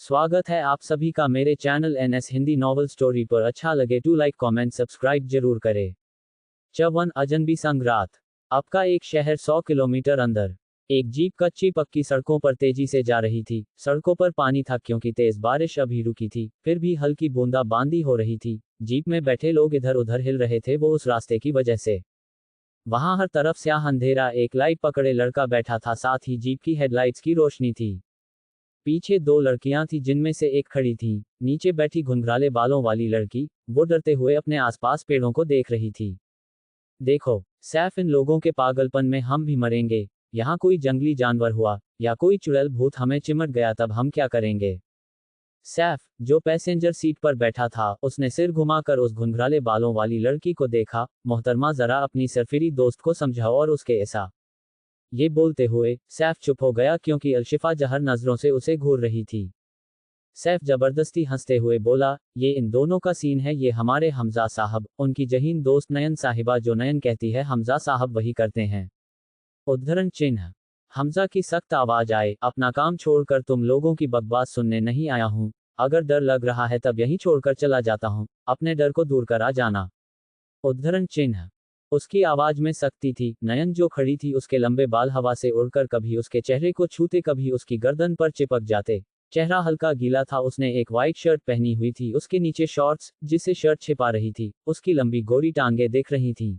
स्वागत है आप सभी का मेरे channel NS Hindi novel story पर। अच्छा लगे तो लाइक कमेंट सब्सक्राइब जरूर करें। चवन अजनबी संग्रात। आपका एक शहर 100 किलोमीटर अंदर। एक जीप कच्ची पक्की सड़कों पर तेजी से जा रही थी। सड़कों पर पानी था क्योंकि तेज बारिश अभी रुकी थी, फिर भी हल्की बूंदाबांदी हो रही थी। जीप में बैठे लोग इधर उधर हिल रहे थे, वो उस रास्ते की वजह से। वहां हर तरफ स्याह अंधेरा, एक लाइट पकड़े लड़का बैठा था, साथ ही जीप की हेडलाइट्स की रोशनी थी। पीछे दो लड़कियां थी जिनमें से एक खड़ी थी। नीचे बैठी घुंघराले बालों वाली लड़की, वो डरते हुए अपने आसपास पेड़ों को देख रही थी। देखो सैफ, इन लोगों के पागलपन में हम भी मरेंगे। यहाँ कोई जंगली जानवर हुआ या कोई चुड़ैल भूत हमें चिमट गया तब हम क्या करेंगे। सैफ, जो पैसेंजर सीट पर बैठा था, उसने सिर घुमाकर उस घुंघराले बालों वाली लड़की को देखा। मोहतरमा, जरा अपनी सरफिरी दोस्त को समझाओ और उसके ऐसा। ये बोलते हुए सैफ चुप हो गया क्योंकि अलशिफा जहर नजरों से उसे घूर रही थी। सैफ जबरदस्ती हंसते हुए बोला, ये इन दोनों का सीन है, ये हमारे हमजा साहब, उनकी जहीन दोस्त नयन साहिबा, जो नयन कहती है हमजा साहब वही करते हैं। उद्धरण चिन्ह। हमजा की सख्त आवाज आए, अपना काम छोड़कर तुम लोगों की बकवास सुनने नहीं आया हूँ। अगर डर लग रहा है तब यहीं छोड़कर चला जाता हूँ, अपने डर को दूर कर आ जाना। उद्धरण चिन्ह। उसकी आवाज में सख्ती थी। नयन जो खड़ी थी, उसके लंबे बाल हवा से उड़कर कभी उसके चेहरे को छूते, कभी उसकी गर्दन पर चिपक जाते। चेहरा हल्का गीला था। उसने एक वाइट शर्ट पहनी हुई थी, उसके नीचे शॉर्ट्स, जिसे शर्ट छिपा रही थी। उसकी लंबी गोरी टांगे दिख रही थीं,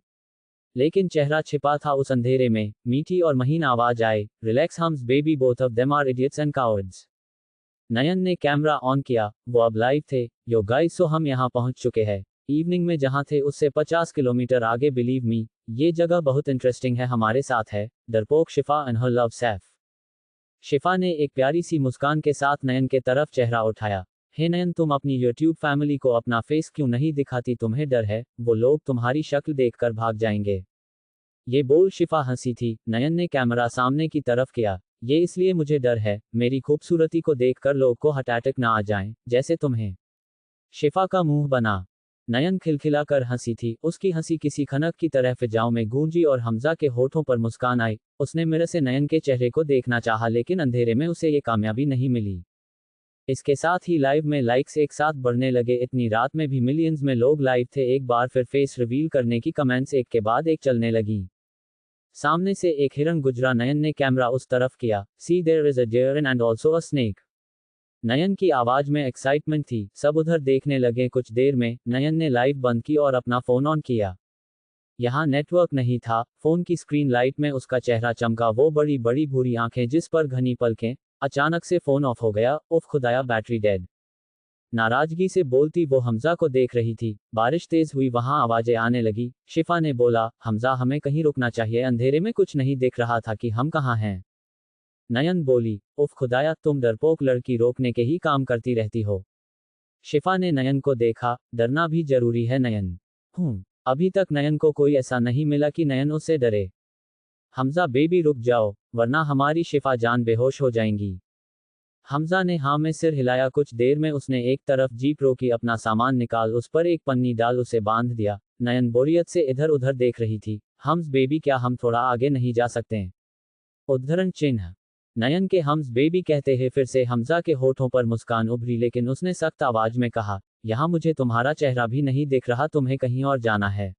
लेकिन चेहरा छिपा था उस अंधेरे में। मीठी और महीन आवाज आए, relax hums baby, both of them are idiots and cowards. Nayan ने कैमरा ऑन किया। वो अब लाइव थे। यो गाइस, सो हम यहाँ पहुंच चुके हैं। इवनिंग में जहां थे उससे 50 किलोमीटर आगे। बिलीव मी, ये जगह बहुत इंटरेस्टिंग है। हमारे साथ है डरपोक शिफा एंड हर लव सैफ। शिफा ने एक प्यारी सी मुस्कान के साथ नयन के तरफ चेहरा उठाया। हे नयन, तुम अपनी यूट्यूब फैमिली को अपना फेस क्यों नहीं दिखाती? तुम्हें डर है वो लोग तुम्हारी शक्ल देखकर भाग जाएंगे? ये बोल शिफा हंसी थी। नयन ने कैमरा सामने की तरफ किया। ये इसलिए मुझे डर है, मेरी खूबसूरती को देखकर लोग को हार्ट अटैक ना आ जाए, जैसे तुम्हें। शिफा का मुंह बना। नयन खिलखिलाकर हंसी थी। उसकी हंसी किसी खनक की तरह फिजाओं में गूंजी और हमजा के होठों पर मुस्कान आई। उसने मिरर से नयन के चेहरे को देखना चाहा, लेकिन अंधेरे में उसे ये कामयाबी नहीं मिली। इसके साथ ही लाइव में लाइक्स एक साथ बढ़ने लगे। इतनी रात में भी मिलियंस में लोग लाइव थे। एक बार फिर फेस रिवील करने की कमेंट्स एक के बाद एक चलने लगी। सामने से एक हिरन गुजरा। नयन ने कैमरा उस तरफ किया। See there is a deer and also a snake. Nayan की आवाज में एक्साइटमेंट थी। सब उधर देखने लगे। कुछ देर में नयन ने लाइव बंद की और अपना फोन ऑन किया। यहाँ नेटवर्क नहीं था। फोन की स्क्रीन लाइट में उसका चेहरा चमका, वो बड़ी बड़ी भूरी आंखें जिस पर घनी पलकें। अचानक से फोन ऑफ हो गया। उफ खुदाया, बैटरी डेड। नाराजगी से बोलती वो हमजा को देख रही थी। बारिश तेज हुई, वहां आवाजें आने लगी। शिफा ने बोला, हमजा हमें कहीं रुकना चाहिए, अंधेरे में कुछ नहीं दिख रहा था कि हम कहाँ हैं। नयन बोली, उफ खुदाया, तुम डरपोक लड़की रोकने के ही काम करती रहती हो। शिफा ने नयन को देखा। डरना भी जरूरी है नयन। अभी तक नयन को कोई ऐसा नहीं मिला कि नयन उससे डरे। हमजा बेबी रुक जाओ, वरना हमारी शिफा जान बेहोश हो जाएंगी। हमजा ने हाँ में सिर हिलाया। कुछ देर में उसने एक तरफ जीप रोकी, अपना सामान निकाल उस पर एक पन्नी डाल उसे बांध दिया। नयन बोरियत से इधर उधर देख रही थी। हम्स बेबी, क्या हम थोड़ा आगे नहीं जा सकते? उद्धरण चिन्ह। नयन के हम्स बेबी कहते हैं फिर से हमजा के होठों पर मुस्कान उभरी, लेकिन उसने सख्त आवाज में कहा, यहाँ मुझे तुम्हारा चेहरा भी नहीं दिख रहा, तुम्हें कहीं और जाना है।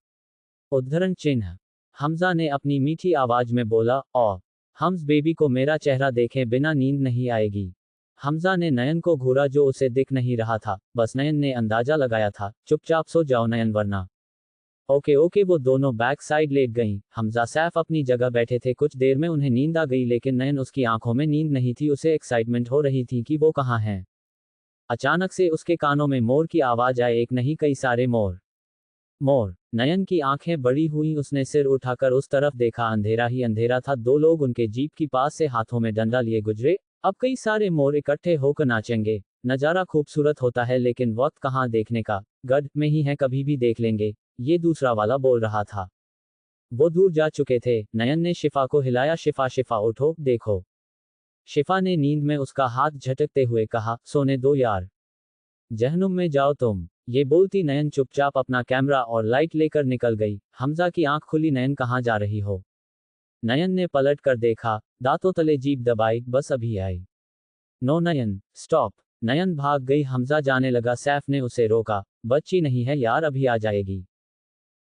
उद्धरण चिन्ह। हमजा ने अपनी मीठी आवाज में बोला, ओ हम्स बेबी को मेरा चेहरा देखे बिना नींद नहीं आएगी। हमजा ने नयन को घूरा, जो उसे दिख नहीं रहा था। बस नयन ने अंदाजा लगाया था। चुपचाप सो जाओ नयन, वरना। Okay okay. वो दोनों बैक साइड लेट गईं। हमजा सैफ अपनी जगह बैठे थे। कुछ देर में उन्हें नींद आ गई, लेकिन नयन, उसकी आंखों में नींद नहीं थी। उसे एक्साइटमेंट हो रही थी कि वो कहाँ है। अचानक से उसके कानों में मोर की आवाज आए, एक नहीं कई सारे मोर। मोर। नयन की आंखें बड़ी हुई। उसने सिर उठाकर उस तरफ देखा। अंधेरा ही अंधेरा था। दो लोग उनके जीप की पास से हाथों में डंडा लिए गुजरे। अब कई सारे मोर इकट्ठे होकर नाचेंगे। नजारा खूबसूरत होता है, लेकिन वक्त कहाँ देखने का। गढ़ में ही है, कभी भी देख लेंगे। ये दूसरा वाला बोल रहा था। वो दूर जा चुके थे। नयन ने शिफा को हिलाया, शिफा शिफा उठो, देखो। शिफा ने नींद में उसका हाथ झटकते हुए कहा, सोने दो यार, जहनुम में जाओ तुम। ये बोलती नयन चुपचाप अपना कैमरा और लाइट लेकर निकल गई। हमजा की आंख खुली, नयन कहाँ जा रही हो? नयन ने पलट कर देखा। दांतों तले जीभ दबाई, बस अभी आई। नो नयन, स्टॉप। नयन भाग गई। हमजा जाने लगा। सैफ ने उसे रोका। बच्ची नहीं है यार, अभी आ जाएगी।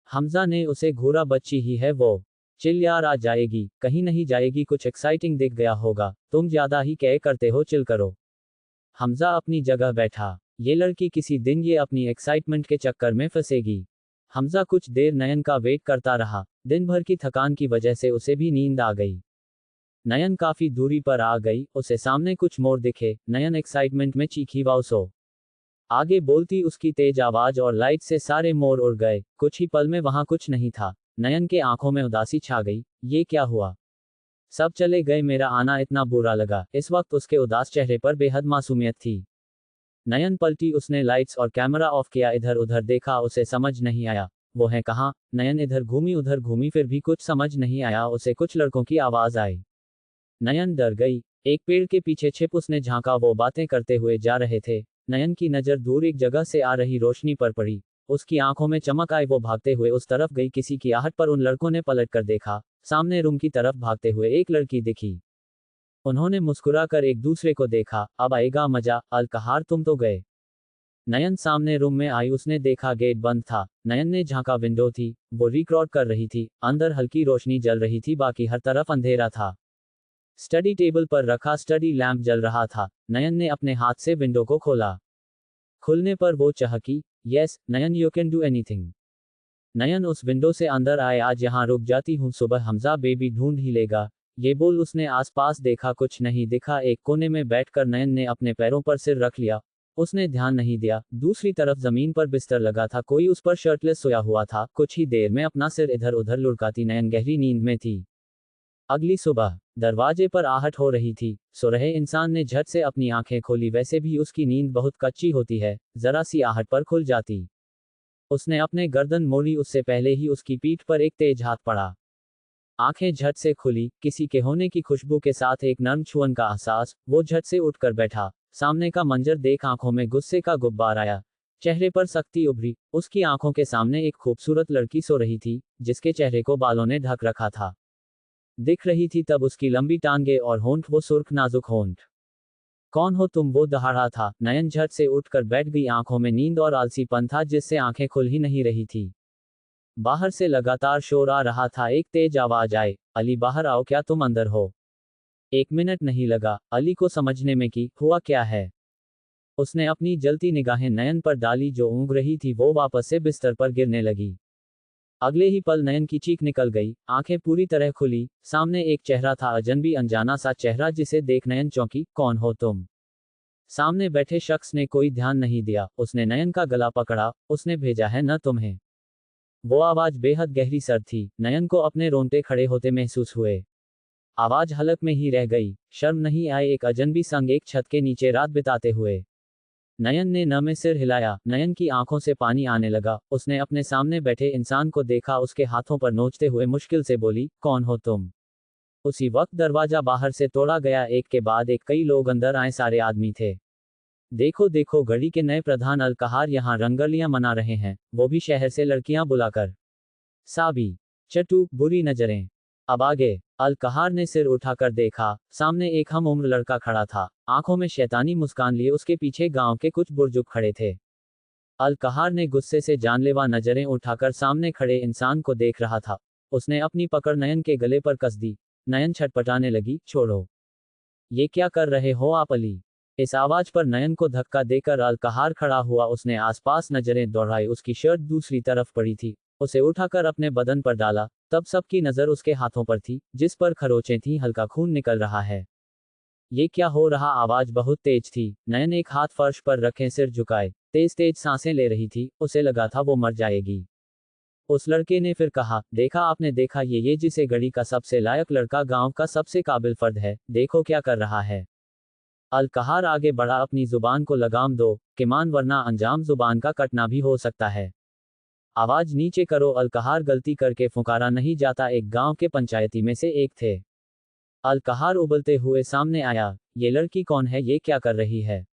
हमजा ने उसे घूरा। बच्ची ही है वो। चिल यार, आ जाएगी। कहीं नहीं जाएगी, कुछ एक्साइटिंग दिख गया होगा। तुम ज्यादा ही क्या करते हो, चिल करो। हमजा अपनी जगह बैठा। ये लड़की किसी दिन ये अपनी एक्साइटमेंट के चक्कर में फंसेगी। हमजा कुछ देर नयन का वेट करता रहा। दिन भर की थकान की वजह से उसे भी नींद आ गई। नयन काफी दूरी पर आ गई। उसे सामने कुछ मोर दिखे। नयन एक्साइटमेंट में चीखी, वाओ सो। आगे बोलती उसकी तेज आवाज और लाइट से सारे मोर उड़ गए। कुछ ही पल में वहां कुछ नहीं था। नयन के आंखों में उदासी छा गई। ये क्या हुआ? सब चले गए, मेरा आना इतना बुरा लगा। इस वक्त उसके उदास चेहरे पर बेहद मासूमियत थी। नयन पलटी। उसने लाइट्स और कैमरा ऑफ किया। इधर उधर देखा, उसे समझ नहीं आया वो है कहाँ। नयन इधर घूमी उधर घूमी, फिर भी कुछ समझ नहीं आया उसे। कुछ लड़कों की आवाज आई। नयन डर गई। एक पेड़ के पीछे छिप उसने झांका। वो बातें करते हुए जा रहे थे। नयन की नजर दूर एक जगह से आ रही रोशनी पर पड़ी। उसकी आंखों में चमक आई। वो भागते हुए उस तरफ गई। किसी की आहट पर उन लड़कों ने पलट कर देखा। सामने रूम की तरफ भागते हुए एक लड़की दिखी। उन्होंने मुस्कुराकर एक दूसरे को देखा। अब आएगा मजा। अलकहार, तुम तो गए। नयन सामने रूम में आई। उसने देखा गेट बंद था। नयन ने झांका, विंडो थी। वो रिकॉर्ड कर रही थी। अंदर हल्की रोशनी जल रही थी, बाकी हर तरफ अंधेरा था। स्टडी टेबल पर रखा स्टडी लैंप जल रहा था। नयन ने अपने हाथ से विंडो को खोला। खुलने पर वो चहकी, yes Nayan, you can do anything. Nayan उस विंडो से अंदर आए। आज यहाँ रुक जाती हूँ, सुबह हमजा बेबी ढूंढ ही लेगा। ये बोल उसने आसपास देखा, कुछ नहीं दिखा। एक कोने में बैठकर नयन ने अपने पैरों पर सिर रख लिया। उसने ध्यान नहीं दिया। दूसरी तरफ जमीन पर बिस्तर लगा था। कोई उस पर शर्टलेस सोया हुआ था। कुछ ही देर में अपना सिर इधर उधर लुढ़काती नयन गहरी नींद में थी। अगली सुबह दरवाजे पर आहट हो रही थी। सो रहे इंसान ने झट से अपनी आंखें खोली। वैसे भी उसकी नींद बहुत कच्ची होती है, जरा सी आहट पर खुल जाती। उसने अपने गर्दन मोड़ी। उससे पहले ही उसकी पीठ पर एक तेज हाथ पड़ा। आंखें झट से खुली। किसी के होने की खुशबू के साथ एक नर्म छुअन का एहसास। वो झट से उठकर बैठा। सामने का मंजर देख आंखों में गुस्से का गुब्बार आया। चेहरे पर सख्ती उभरी। उसकी आंखों के सामने एक खूबसूरत लड़की सो रही थी, जिसके चेहरे को बालों ने ढक रखा था। दिख रही थी तब उसकी लंबी टांगे और होंठ, वो सुर्ख नाजुक होंठ। कौन हो तुम? वो दहाड़ा था। नयन झट से उठकर बैठ गई। आंखों में नींद और आलसीपन था, जिससे आंखें खुल ही नहीं रही थी। बाहर से लगातार शोर आ रहा था। एक तेज आवाज आए, अली बाहर आओ। क्या तुम अंदर हो? 1 मिनट नहीं लगा अली को समझने में कि हुआ क्या है। उसने अपनी जलती निगाहें नयन पर डाली, जो ऊँग रही थी। वो वापस से बिस्तर पर गिरने लगी। अगले ही पल नयन की चीख निकल गई। आंखें पूरी तरह खुली। सामने एक चेहरा था, अजनबी अनजाना सा चेहरा, जिसे देख नयन चौंकी। कौन हो तुम? सामने बैठे शख्स ने कोई ध्यान नहीं दिया। उसने नयन का गला पकड़ा। उसने भेजा है न तुम्हें। वो आवाज बेहद गहरी सर थी। नयन को अपने रोंगटे खड़े होते महसूस हुए। आवाज हलक में ही रह गई। शर्म नहीं आई एक अजनबी संग एक छत के नीचे रात बिताते हुए? नयन ने न में सिर हिलाया। नयन की आंखों से पानी आने लगा। उसने अपने सामने बैठे इंसान को देखा। उसके हाथों पर नोचते हुए मुश्किल से बोली, कौन हो तुम? उसी वक्त दरवाजा बाहर से तोड़ा गया। एक के बाद एक कई लोग अंदर आए। सारे आदमी थे। देखो देखो, घड़ी के नए प्रधान अलकहार यहाँ रंगरलियां मना रहे हैं, वो भी शहर से लड़कियां बुलाकर। साबी, चटू, बुरी नजरें। अब आगे। अलकहार ने सिर उठाकर देखा। सामने एक हम उम्र लड़का खड़ा था। आंखों में शैतानी मुस्कान लिए उसके पीछे गांव के कुछ बुर्जुग खड़े थे। अलकहार ने गुस्से से जानलेवा नजरें उठाकर सामने खड़े इंसान को देख रहा था। उसने अपनी पकड़ नयन के गले पर कस दी। नयन छटपटाने लगी। छोड़ो, ये क्या कर रहे हो आप अली? इस आवाज पर नयन को धक्का देकर अलकहार खड़ा हुआ। उसने आसपास नजरें दौड़ाई। उसकी शर्ट दूसरी तरफ पड़ी थी। उसे उठाकर अपने बदन पर डाला। तब सबकी नजर उसके हाथों पर थी, जिस पर खरोंचें थीं। हल्का खून निकल रहा है। ये क्या हो रहा? आवाज बहुत तेज थी। नयन एक हाथ फर्श पर रखे सिर झुकाए तेज तेज सांसें ले रही थी। उसे लगा था वो मर जाएगी। उस लड़के ने फिर कहा, देखा आपने, देखा ये जिसे गढ़ी का सबसे लायक लड़का, गांव का सबसे काबिल फर्द है, देखो क्या कर रहा है। अलकहार आगे बढ़ा। अपनी जुबान को लगाम दो किमान, वरना अंजाम जुबान का कटना भी हो सकता है। आवाज नीचे करो। अलकहार गलती करके फुकारा नहीं जाता। एक गांव के पंचायती में से एक थे। अलकहार उबलते हुए सामने आया। ये लड़की कौन है? ये क्या कर रही है?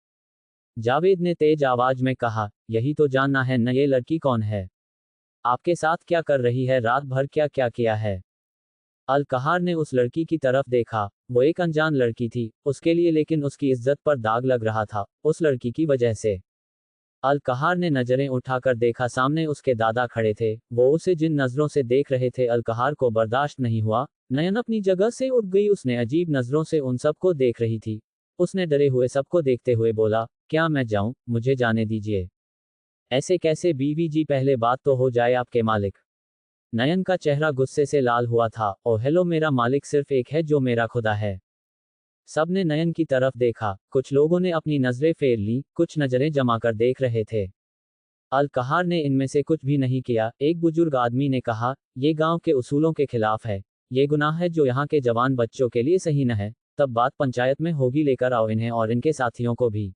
जावेद ने तेज आवाज में कहा, यही तो जानना है न, ये लड़की कौन है? आपके साथ क्या कर रही है? रात भर क्या क्या किया है? अलकहार ने उस लड़की की तरफ देखा। वो एक अनजान लड़की थी उसके लिए, लेकिन उसकी इज्जत पर दाग लग रहा था उस लड़की की वजह से। अलकहार ने नजरें उठाकर देखा, सामने उसके दादा खड़े थे। वो उसे जिन नजरों से देख रहे थे अलकहार को बर्दाश्त नहीं हुआ। नयन अपनी जगह से उठ गई, उसने अजीब नजरों से उन सबको देख रही थी। उसने डरे हुए सबको देखते हुए बोला, क्या मैं जाऊं, मुझे जाने दीजिए। ऐसे कैसे बीवी जी, पहले बात तो हो जाए आपके मालिक। नयन का चेहरा गुस्से से लाल हुआ था। ओ हेलो, मेरा मालिक सिर्फ एक है जो मेरा खुदा है। सबने नयन की तरफ देखा। कुछ लोगों ने अपनी नजरें फेर ली, कुछ नजरें जमाकर देख रहे थे। अलकहार ने इनमें से कुछ भी नहीं किया। एक बुजुर्ग आदमी ने कहा, ये गांव के उसूलों के खिलाफ है। ये गुनाह है जो यहाँ के जवान बच्चों के लिए सही न है। तब बात पंचायत में होगी, लेकर आओ इन्हें और इनके साथियों को भी।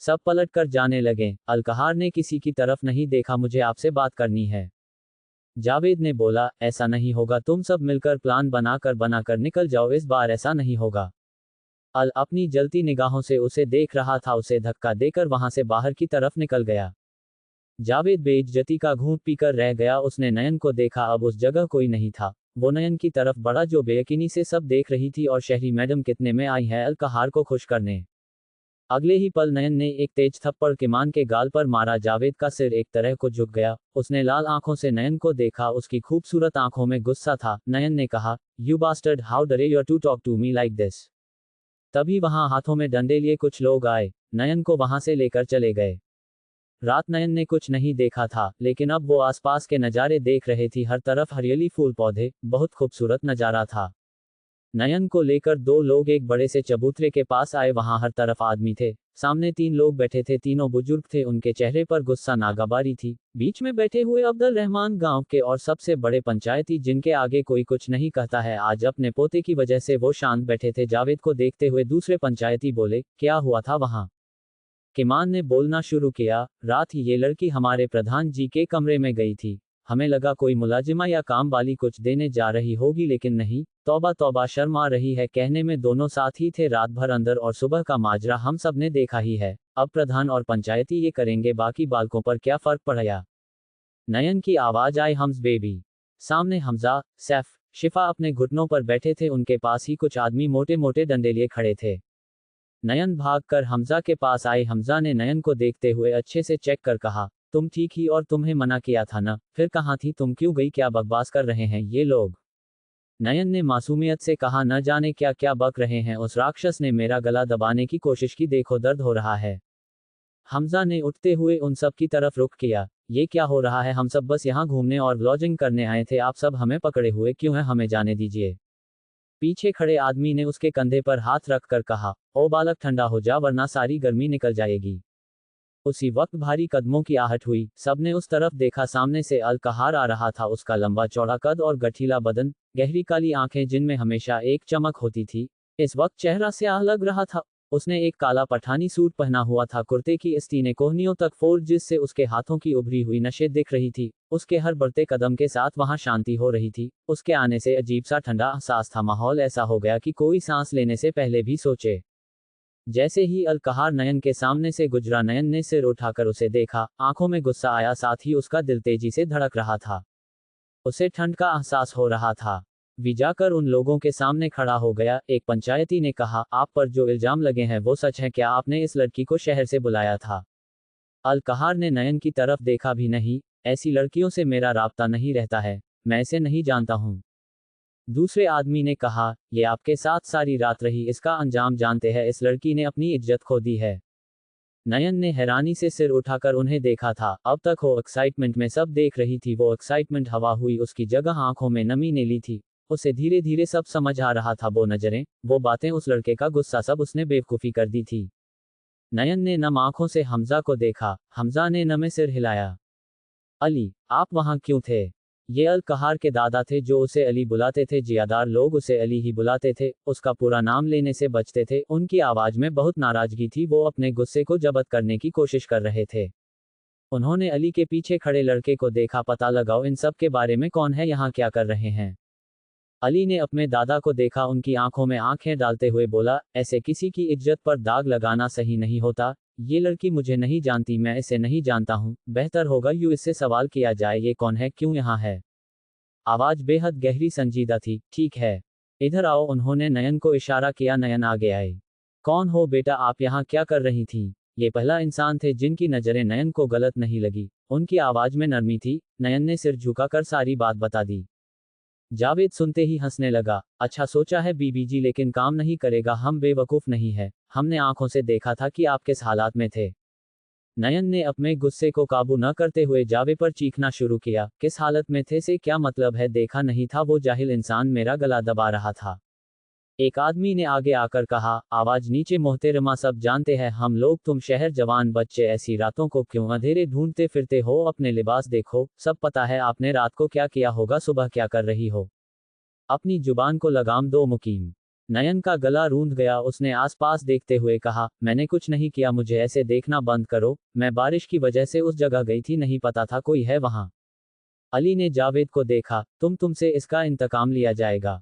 सब पलट कर जाने लगे। अलकहार ने किसी की तरफ नहीं देखा, मुझे आपसे बात करनी है। जावेद ने बोला, ऐसा नहीं होगा, तुम सब मिलकर प्लान बनाकर निकल जाओ, इस बार ऐसा नहीं होगा। अल अपनी जलती निगाहों से उसे देख रहा था, उसे धक्का देकर वहां से बाहर की तरफ निकल गया। जावेद बेइज्जती का घूंट पीकर रह गया। उसने नयन को देखा, अब उस जगह कोई नहीं था। वो नयन की तरफ बढ़ा जो बेयकीनी से सब देख रही थी, और शहरी मैडम कितने में आई है अलकहार को खुश करने। अगले ही पल नयन ने एक तेज थप्पड़ किमान के गाल पर मारा। जावेद का सिर एक तरह को झुक गया। उसने लाल आंखों से नयन को देखा, उसकी खूबसूरत आंखों में गुस्सा था। नयन ने कहा, you bastard, how dare you to talk to me like this. तभी वहां हाथों में डंडे लिए कुछ लोग आए, नयन को वहां से लेकर चले गए। रात नयन ने कुछ नहीं देखा था, लेकिन अब वो आसपास के नज़ारे देख रहे थी। हर तरफ हरियाली, फूल पौधे, बहुत खूबसूरत नज़ारा था। नयन को लेकर दो लोग एक बड़े से चबूतरे के पास आए। वहां हर तरफ आदमी थे। सामने तीन लोग बैठे थे, तीनों बुजुर्ग थे, उनके चेहरे पर गुस्सा नागाबारी थी। बीच में बैठे हुए अब्दुल रहमान गांव के और सबसे बड़े पंचायती, जिनके आगे कोई कुछ नहीं कहता है। आज अपने पोते की वजह से वो शांत बैठे थे। जावेद को देखते हुए दूसरे पंचायती बोले, क्या हुआ था वहां। किमान ने बोलना शुरू किया, रात ही ये लड़की हमारे प्रधान जी के कमरे में गई थी। हमें लगा कोई मुलाजिमा या काम वाली कुछ देने जा रही होगी, लेकिन नहीं। तौबा तौबा, शर्म आ रही है कहने में। दोनों साथ ही थे रात भर अंदर, और सुबह का माजरा हम सब ने देखा ही है। अब प्रधान और पंचायती ये करेंगे, बाकी बालकों पर क्या फर्क पड़ेगा। नयन की आवाज आई, हम्स बेबी। सामने हमजा, सैफ, शिफा अपने घुटनों पर बैठे थे। उनके पास ही कुछ आदमी मोटे मोटे डंडे लिए खड़े थे। नयन भागकर हमजा के पास आई। हमजा ने नयन को देखते हुए अच्छे से चेक कर कहा, तुम ठीक ही, और तुम्हें मना किया था ना, फिर कहाँ थी तुम, क्यों गई, क्या बकवास कर रहे हैं ये लोग। नयन ने मासूमियत से कहा, न जाने क्या क्या बक रहे हैं, उस राक्षस ने मेरा गला दबाने की कोशिश की, देखो दर्द हो रहा है। हमजा ने उठते हुए उन सब की तरफ रुख किया, ये क्या हो रहा है, हम सब बस यहाँ घूमने और व्लॉगिंग करने आए थे, आप सब हमें पकड़े हुए क्यों हैं, हमें जाने दीजिए। पीछे खड़े आदमी ने उसके कंधे पर हाथ रखकर कहा, ओ बालक, ठंडा हो जा वरना सारी गर्मी निकल जाएगी। उसी वक्त भारी कदमों की आहट हुई। सबने उस तरफ देखा, सामने से अलकहार आ रहा था। उसका लंबा चौड़ा कद और गठीला बदन, गहरी काली आंखें जिनमें हमेशा एक चमक होती थी, इस वक्त चेहरा स्याह लग रहा था। उसने एक काला पठानी सूट पहना हुआ था, कुर्ते की स्तीनें कोहनियों तक फोल्ड, जिससे उसके हाथों की उभरी हुई नशें दिख रही थी। उसके हर बढ़ते कदम के साथ वहां शांति हो रही थी। उसके आने से अजीब सा ठंडा एहसास था। माहौल ऐसा हो गया कि कोई सांस लेने से पहले भी सोचे। जैसे ही अलकहार नयन के सामने से गुजरा, नयन ने सिर उठाकर उसे देखा। आंखों में गुस्सा आया, साथ ही उसका दिल तेजी से धड़क रहा था। उसे ठंड का एहसास हो रहा था। वी जाकर उन लोगों के सामने खड़ा हो गया। एक पंचायती ने कहा, आप पर जो इल्जाम लगे हैं वो सच है क्या, आपने इस लड़की को शहर से बुलाया था। अलकहार ने नयन की तरफ देखा भी नहीं। ऐसी लड़कियों से मेरा राब्ता नहीं रहता है, मैं इसे नहीं जानता हूँ। दूसरे आदमी ने कहा, ये आपके साथ सारी रात रही, इसका अंजाम जानते हैं, इस लड़की ने अपनी इज्जत खो दी है। नयन ने हैरानी से सिर उठाकर उन्हें देखा था। अब तक वो एक्साइटमेंट में सब देख रही थी, वो एक्साइटमेंट हवा हुई, उसकी जगह आंखों में नमी ने ली थी। उसे धीरे धीरे सब समझ आ रहा था, वो नजरें, वो बातें, उस लड़के का गुस्सा, सब उसने बेवकूफ़ी कर दी थी। नयन ने नम आंखों से हमजा को देखा। हमजा ने नमे सिर हिलाया। अली, आप वहां क्यों थे। ये अलकहार के दादा थे जो उसे अली बुलाते थे। जियादार लोग उसे अली ही बुलाते थे, उसका पूरा नाम लेने से बचते थे। उनकी आवाज में बहुत नाराजगी थी, वो अपने गुस्से को जब्त करने की कोशिश कर रहे थे। उन्होंने अली के पीछे खड़े लड़के को देखा, पता लगाओ इन सब के बारे में, कौन है, यहाँ क्या कर रहे हैं। अली ने अपने दादा को देखा, उनकी आंखों में आंखें डालते हुए बोला, ऐसे किसी की इज्जत पर दाग लगाना सही नहीं होता। ये लड़की मुझे नहीं जानती, मैं इसे नहीं जानता हूँ, बेहतर होगा यूं इससे सवाल किया जाए, ये कौन है, क्यों यहाँ है। आवाज बेहद गहरी संजीदा थी। ठीक है, इधर आओ, उन्होंने नयन को इशारा किया। नयन आगे आई। कौन हो बेटा, आप यहाँ क्या कर रही थी? ये पहला इंसान थे जिनकी नजरें नयन को गलत नहीं लगी। उनकी आवाज में नरमी थी। नयन ने सिर झुकाकर सारी बात बता दी। जावेद सुनते ही हंसने लगा। अच्छा सोचा है बीबी जी, लेकिन काम नहीं करेगा। हम बेवकूफ नहीं है, हमने आंखों से देखा था कि आप किस हालात में थे। नयन ने अपने गुस्से को काबू न करते हुए जावेद पर चीखना शुरू किया। किस हालत में थे से क्या मतलब है? देखा नहीं था वो जाहिल इंसान मेरा गला दबा रहा था। एक आदमी ने आगे आकर कहा, आवाज नीचे। मोहतरमा, सब जानते हैं हम लोग, तुम शहर जवान बच्चे ऐसी रातों को क्यों अंधेरे ढूंढते फिरते हो? अपने लिबास देखो, सब पता है आपने रात को क्या किया होगा, सुबह क्या कर रही हो। अपनी जुबान को लगाम दो मुकीम। नयन का गला रूंध गया। उसने आसपास देखते हुए कहा, मैंने कुछ नहीं किया, मुझे ऐसे देखना बंद करो। मैं बारिश की वजह से उस जगह गई थी, नहीं पता था कोई है वहां। अली ने जावेद को देखा। तुमसे इसका इंतकाम लिया जाएगा।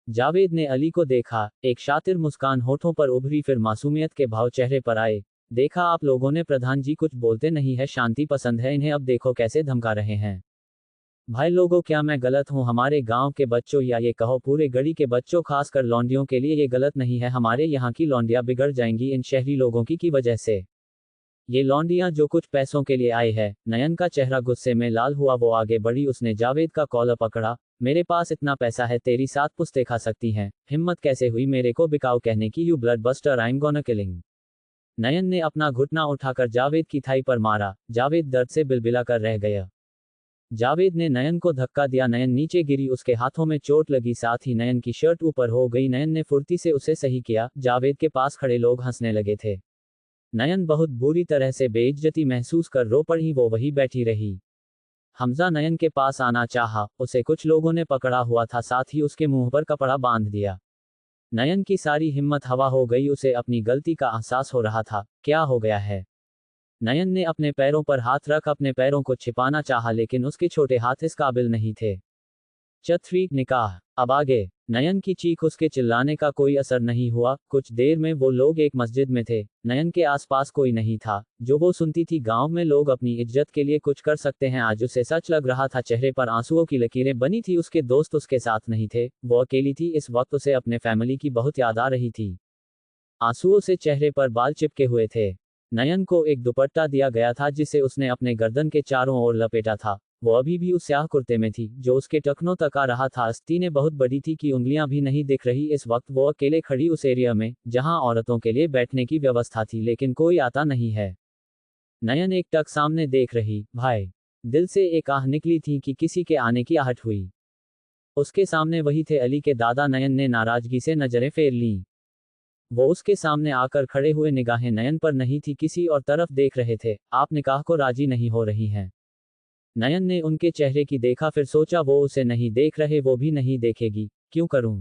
जावेद ने अली को देखा। एक शातिर मुस्कान होठों पर उभरी, फिर मासूमियत के भाव चेहरे पर आए। देखा आप लोगों ने, प्रधान जी कुछ बोलते नहीं है, शांति पसंद है इन्हें, अब देखो कैसे धमका रहे हैं। भाई लोगों, क्या मैं गलत हूँ? हमारे गांव के बच्चों, या ये कहो पूरे गली के बच्चों, खासकर लौंडियों के लिए ये गलत नहीं है। हमारे यहाँ की लौंडियां बिगड़ जाएंगी इन शहरी लोगों की वजह से। ये लौंडियां जो कुछ पैसों के लिए आए हैं। नयन का चेहरा गुस्से में लाल हुआ। वो आगे बढ़ी। उसने जावेद का कॉलर पकड़ा। मेरे पास इतना पैसा है, तेरी 7 पुश्तें खा सकती हैं। हिम्मत कैसे हुई मेरे को बिकाऊ कहने की? You blood buster, I am gonna killing. Nayan ने अपना घुटना उठाकर जावेद की थाई पर मारा। जावेद दर्द से बिलबिला कर रह गया। जावेद ने नयन को धक्का दिया। नयन नीचे गिरी। उसके हाथों में चोट लगी, साथ ही नयन की शर्ट ऊपर हो गई। नयन ने फुर्ती से उसे सही किया। जावेद के पास खड़े लोग हंसने लगे थे। नयन बहुत बुरी तरह से बेइज्जती महसूस कर रो पड़ी। वो वही बैठी रही। हमजा नयन के पास आना चाहा, उसे कुछ लोगों ने पकड़ा हुआ था, साथ ही उसके मुंह पर कपड़ा बांध दिया। नयन की सारी हिम्मत हवा हो गई। उसे अपनी गलती का एहसास हो रहा था। क्या हो गया है? नयन ने अपने पैरों पर हाथ रख अपने पैरों को छिपाना चाहा, लेकिन उसके छोटे हाथ इस काबिल नहीं थे। चथवी निकाह। अब आगे। नयन की चीख, उसके चिल्लाने का कोई असर नहीं हुआ। कुछ देर में वो लोग एक मस्जिद में थे। नयन के आसपास कोई नहीं था जो वो सुनती थी। गांव में लोग अपनी इज्जत के लिए कुछ कर सकते हैं, आज उसे सच लग रहा था। चेहरे पर आंसुओं की लकीरें बनी थी। उसके दोस्त उसके साथ नहीं थे, वो अकेली थी। इस वक्त उसे अपने फैमिली की बहुत याद आ रही थी। आंसुओं से चेहरे पर बाल चिपके हुए थे। नयन को एक दुपट्टा दिया गया था जिसे उसने अपने गर्दन के चारों ओर लपेटा था। वो अभी भी उस स्याह कुर्ते में थी जो उसके टखनों तक आ रहा था। आस्तीनें बहुत बड़ी थी कि उंगलियां भी नहीं दिख रही। इस वक्त वो अकेले खड़ी उस एरिया में जहां औरतों के लिए बैठने की व्यवस्था थी, लेकिन कोई आता नहीं है। नयन एक टक सामने देख रही। भाई। दिल से एक आह निकली थी कि किसी के आने की आहट हुई। उसके सामने वही थे, अली के दादा। नयन ने नाराजगी से नजरें फेर लीं। वो उसके सामने आकर खड़े हुए, निगाहें नयन पर नहीं थी, किसी और तरफ देख रहे थे। आप निकाह को राजी नहीं हो रही हैं? नयन ने उनके चेहरे की देखा, फिर सोचा वो उसे नहीं देख रहे, वो भी नहीं देखेगी। क्यों करूं?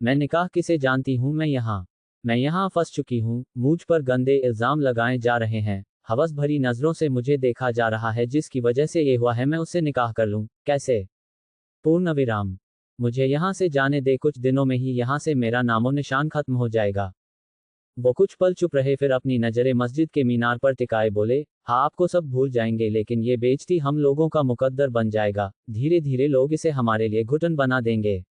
मैं निकाह किसे जानती हूं? मैं यहाँ फंस चुकी हूँ। मुझ पर गंदे इल्जाम लगाए जा रहे हैं। हवस भरी नजरों से मुझे देखा जा रहा है, जिसकी वजह से ये हुआ है। मैं उससे निकाह कर लूं कैसे? पूर्ण विराम। मुझे यहाँ से जाने दे, कुछ दिनों में ही यहाँ से मेरा नामो निशान खत्म हो जाएगा। वो कुछ पल चुप रहे, फिर अपनी नजरें मस्जिद के मीनार पर टिकाए बोले, हाँ आपको सब भूल जाएंगे, लेकिन ये बेइज्जती हम लोगों का मुकद्दर बन जाएगा। धीरे धीरे लोग इसे हमारे लिए घुटन बना देंगे।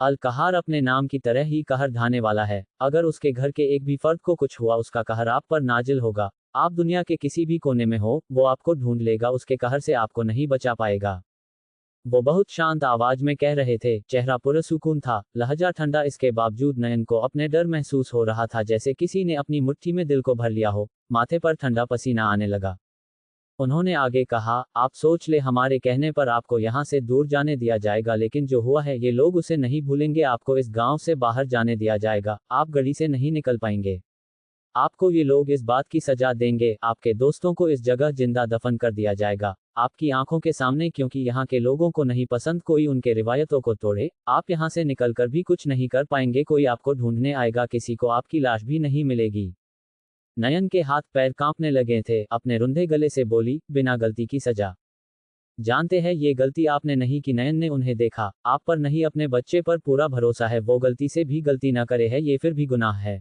अल कहार अपने नाम की तरह ही कहर ढाने वाला है। अगर उसके घर के एक भी फर्द को कुछ हुआ, उसका कहर आप पर नाजिल होगा। आप दुनिया के किसी भी कोने में हो, वो आपको ढूंढ लेगा। उसके कहर से आपको नहीं बचा पाएगा। वो बहुत शांत आवाज में कह रहे थे। चेहरा पुरसुकून था, लहजा ठंडा। इसके बावजूद नयन को अपने डर महसूस हो रहा था, जैसे किसी ने अपनी मुट्ठी में दिल को भर लिया हो। माथे पर ठंडा पसीना आने लगा। उन्होंने आगे कहा, आप सोच ले, हमारे कहने पर आपको यहाँ से दूर जाने दिया जाएगा, लेकिन जो हुआ है ये लोग उसे नहीं भूलेंगे। आपको इस गांव से बाहर जाने दिया जाएगा, आप गली से नहीं निकल पाएंगे। आपको ये लोग इस बात की सजा देंगे, आपके दोस्तों को इस जगह जिंदा दफन कर दिया जाएगा, आपकी आंखों के सामने, क्योंकि यहाँ के लोगों को नहीं पसंद कोई उनके रिवायतों को तोड़े। आप यहाँ से निकलकर भी कुछ नहीं कर पाएंगे, कोई आपको ढूंढने आएगा, किसी को आपकी लाश भी नहीं मिलेगी। नयन के हाथ पैर कांपने लगे थे। अपने रुंधे गले से बोली, बिना गलती की सजा। जानते हैं ये गलती आपने नहीं की। नयन ने उन्हें देखा। आप पर नहीं, अपने बच्चे पर पूरा भरोसा है। वो गलती से भी गलती न करे है, ये फिर भी गुनाह है।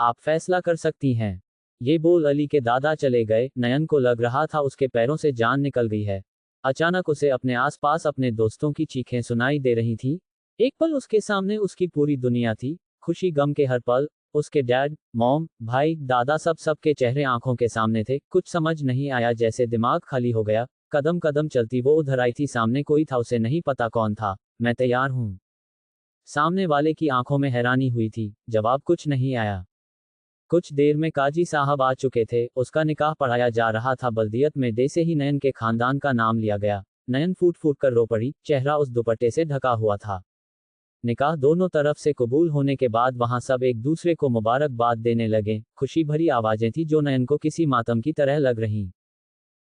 आप फैसला कर सकती हैं। ये बोल अली के दादा चले गए। नयन को लग रहा था उसके पैरों से जान निकल गई है। अचानक उसे अपने आसपास अपने दोस्तों की चीखें सुनाई दे रही थीं। एक पल उसके सामने उसकी पूरी दुनिया थी, खुशी गम के हर पल। उसके डैड, मॉम, भाई, दादा सब के चेहरे आंखों के सामने थे। कुछ समझ नहीं आया, जैसे दिमाग खाली हो गया। कदम कदम चलती वो उधर आई थी, सामने कोई था, उसे नहीं पता कौन था। मैं तैयार हूँ। सामने वाले की आंखों में हैरानी हुई थी, जवाब कुछ नहीं आया। कुछ देर में काजी साहब आ चुके थे, उसका निकाह पढ़ाया जा रहा था बल्दियत में। डे से ही नयन के खानदान का नाम लिया गया। नयन फूट फूट कर रो पड़ी, चेहरा उस दुपट्टे से ढका हुआ था। निकाह दोनों तरफ से कबूल होने के बाद वहां सब एक दूसरे को मुबारकबाद देने लगे। खुशी भरी आवाजें थी जो नयन को किसी मातम की तरह लग रहीं।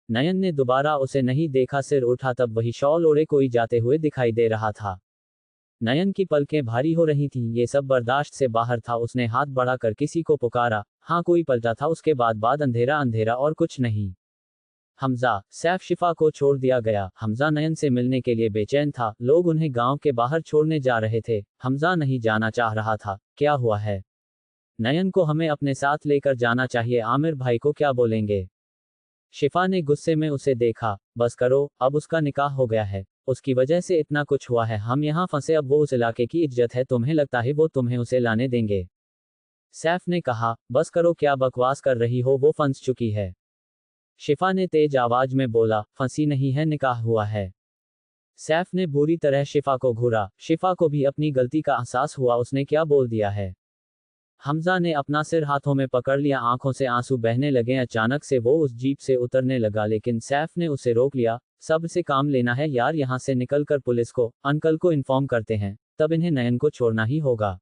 नयन ने दोबारा उसे नहीं देखा, सिर उठा तब वही शॉल ओढ़े कोई जाते हुए दिखाई दे रहा था। नयन की पलकें भारी हो रही थीं, ये सब बर्दाश्त से बाहर था। उसने हाथ बढ़ाकर किसी को पुकारा। हाँ, कोई पलटा था, उसके बाद अंधेरा अंधेरा और कुछ नहीं। हमजा। सैफ शिफा को छोड़ दिया गया। हमजा नयन से मिलने के लिए बेचैन था। लोग उन्हें गांव के बाहर छोड़ने जा रहे थे। हमजा नहीं जाना चाह रहा था। क्या हुआ है? नयन को हमें अपने साथ लेकर जाना चाहिए, आमिर भाई को क्या बोलेंगे? शिफा ने गुस्से में उसे देखा। बस करो, अब उसका निकाह हो गया है, उसकी वजह से इतना कुछ हुआ है, हम यहाँ फंसे, अब वो उस इलाके की इज्जत है, तुम्हें लगता है वो तुम्हें उसे लाने देंगे? सैफ ने कहा। बस करो, क्या बकवास कर रही हो, वो फंस चुकी है। शिफा ने तेज आवाज में बोला। फंसी नहीं है, निकाह हुआ है। सैफ ने बुरी तरह शिफा को घूरा। शिफा को भी अपनी गलती का एहसास हुआ, उसने क्या बोल दिया है। हमजा ने अपना सिर हाथों में पकड़ लिया, आंखों से आंसू बहने लगे। अचानक से वो उस जीप से उतरने लगा, लेकिन सैफ ने उसे रोक लिया। सब्र से काम लेना है यार, यहाँ से निकलकर पुलिस को, अंकल को इन्फॉर्म करते हैं, तब इन्हें नयन को छोड़ना ही होगा।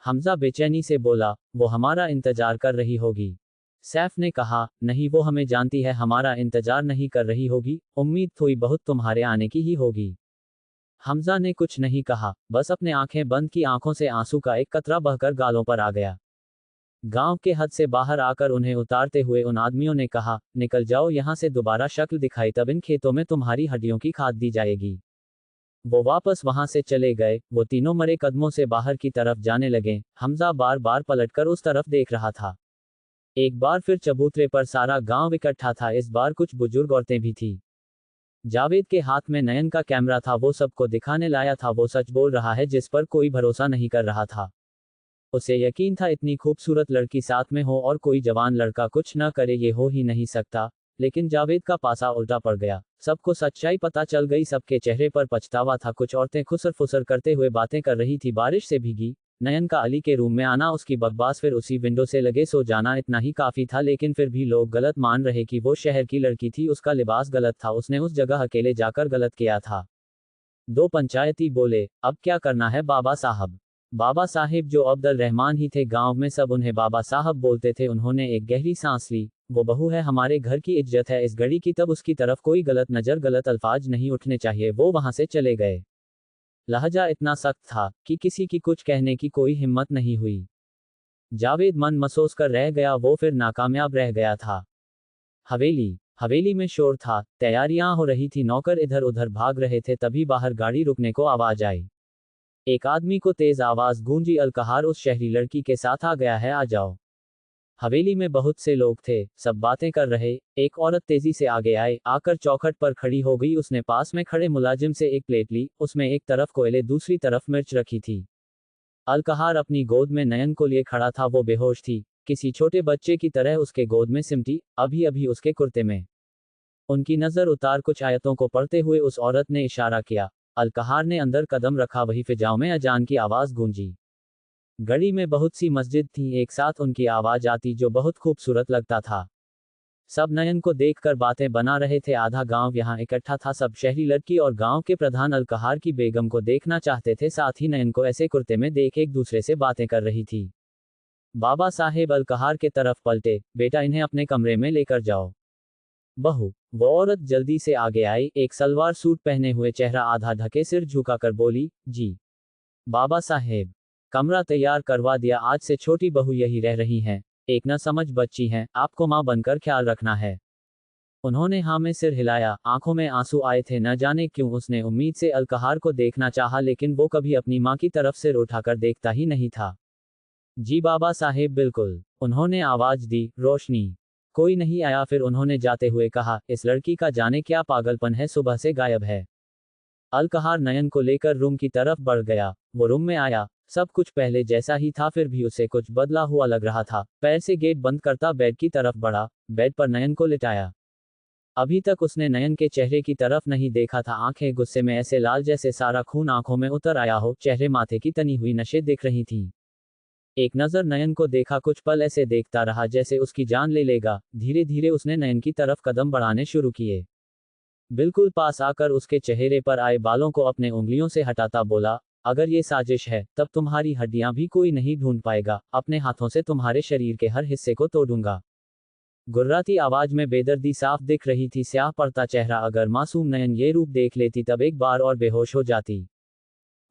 हमजा बेचैनी से बोला। वो हमारा इंतजार कर रही होगी। सैफ ने कहा। नहीं, वो हमें जानती है, हमारा इंतजार नहीं कर रही होगी, उम्मीद थोड़ी बहुत तुम्हारे आने की ही होगी। हमजा ने कुछ नहीं कहा, बस अपने आंखें बंद की। आंखों से आंसू का एक कतरा बहकर गालों पर आ गया। गांव के हद से बाहर आकर उन्हें उतारते हुए उन आदमियों ने कहा, निकल जाओ यहां से, दोबारा शक्ल दिखाई तब इन खेतों में तुम्हारी हड्डियों की खाद दी जाएगी। वो वापस वहां से चले गए। वो तीनों मरे कदमों से बाहर की तरफ जाने लगे। हमजा बार बार पलटकर उस तरफ देख रहा था। एक बार फिर चबूतरे पर सारा गांव इकट्ठा था। इस बार कुछ बुजुर्ग औरतें भी थी। जावेद के हाथ में नयन का कैमरा था, वो सबको दिखाने लाया था। वो सच बोल रहा है जिस पर कोई भरोसा नहीं कर रहा था। उसे यकीन था इतनी खूबसूरत लड़की साथ में हो और कोई जवान लड़का कुछ न करे, ये हो ही नहीं सकता। लेकिन जावेद का पासा उल्टा पड़ गया। सबको सच्चाई पता चल गई, सबके चेहरे पर पछतावा था। कुछ औरतें खुसर फुसर करते हुए बातें कर रही थी। बारिश से भीगी नयन का अली के रूम में आना, उसकी बकवास, फिर उसी विंडो से लगे सो जाना, इतना ही काफी था। लेकिन फिर भी लोग गलत मान रहे कि वो शहर की लड़की थी, उसका लिबास गलत था, उसने उस जगह अकेले जाकर गलत किया था। दो पंचायती बोले। अब क्या करना है बाबा साहब? बाबा साहिब जो अब्दुल रहमान ही थे, गांव में सब उन्हें बाबा साहब बोलते थे। उन्होंने एक गहरी सांस ली। वो बहू है, हमारे घर की इज्जत है इस घड़ी की, तब उसकी तरफ कोई गलत नजर, गलत अल्फाज नहीं उठने चाहिए। वो वहां से चले गए। लहजा इतना सख्त था कि किसी की कुछ कहने की कोई हिम्मत नहीं हुई। जावेद मन मसोस कर रह गया, वो फिर नाकामयाब रह गया था। हवेली में शोर था, तैयारियां हो रही थी, नौकर इधर उधर भाग रहे थे। तभी बाहर गाड़ी रुकने को आवाज आई। एक आदमी को तेज आवाज गूंजी, अलकहार उस शहरी लड़की के साथ आ गया है, आ जाओ। हवेली में बहुत से लोग थे, सब बातें कर रहे। एक औरत तेजी से आगे आए, आकर चौखट पर खड़ी हो गई। उसने पास में खड़े मुलाजिम से एक प्लेट ली, उसमें एक तरफ कोयले दूसरी तरफ मिर्च रखी थी। अलकहार अपनी गोद में नयन को लिए खड़ा था, वो बेहोश थी, किसी छोटे बच्चे की तरह उसके गोद में सिमटी, अभी अभी उसके कुर्ते में। उनकी नजर उतार कुछ आयतों को पढ़ते हुए उस औरत ने इशारा किया। अलकहार ने अंदर कदम रखा, वही फिजाओं में अजान की आवाज गूंजी। गली में बहुत सी मस्जिद थीं, एक साथ उनकी आवाज आती जो बहुत खूबसूरत लगता था। सब नयन को देखकर बातें बना रहे थे। आधा गांव यहाँ इकट्ठा था, सब शहरी लड़की और गांव के प्रधान अलकहार की बेगम को देखना चाहते थे। साथ ही नयन को ऐसे कुर्ते में देख एक दूसरे से बातें कर रही थी। बाबा साहेब अलकहार के तरफ पलटे। बेटा, इन्हें अपने कमरे में लेकर जाओ। बहू। वो औरत जल्दी से आगे आई, एक सलवार सूट पहने हुए, चेहरा आधा ढके, सिर झुकाकर बोली, जी बाबा साहेब। कमरा तैयार करवा दिया, आज से छोटी बहू यही रह रही हैं, एक न समझ बच्ची हैं, आपको मां बनकर ख्याल रखना है। उन्होंने हाँ में सिर हिलाया, आंखों में आंसू आए थे। न जाने क्यों उसने उम्मीद से अलकहार को देखना चाहा, लेकिन वो कभी अपनी मां की तरफ सिर उठाकर देखता ही नहीं था। जी बाबा साहेब, बिल्कुल, उन्होंने आवाज दी। रोशनी। कोई नहीं आया। फिर उन्होंने जाते हुए कहा, इस लड़की का जाने क्या पागलपन है, सुबह से गायब है। अलकहार नयन को लेकर रूम की तरफ बढ़ गया। वो रूम में आया, सब कुछ पहले जैसा ही था, फिर भी उसे कुछ बदला हुआ लग रहा था। पैर से गेट बंद करता बेड की तरफ बढ़ा, बेड पर नयन को लिटाया। अभी तक उसने नयन के चेहरे की तरफ नहीं देखा था। आंखें गुस्से में ऐसे लाल जैसे सारा खून आंखों में उतर आया हो। चेहरे माथे की तनी हुई नशें दिख रही थीं। एक नजर नयन को देखा, कुछ पल ऐसे देखता रहा जैसे उसकी जान ले लेगा। धीरे धीरे उसने नयन की तरफ कदम बढ़ाने शुरू किए। बिल्कुल पास आकर उसके चेहरे पर आए बालों को अपने उंगलियों से हटाता बोला, अगर ये साजिश है तब तुम्हारी हड्डियां भी कोई नहीं ढूंढ पाएगा। अपने हाथों से तुम्हारे शरीर के हर हिस्से को तोड़ूंगा। गुर्राती आवाज में बेदर्दी साफ दिख रही थी। स्याह पड़ता चेहरा। अगर मासूम नयन ये रूप देख लेती तब एक बार और बेहोश हो जाती।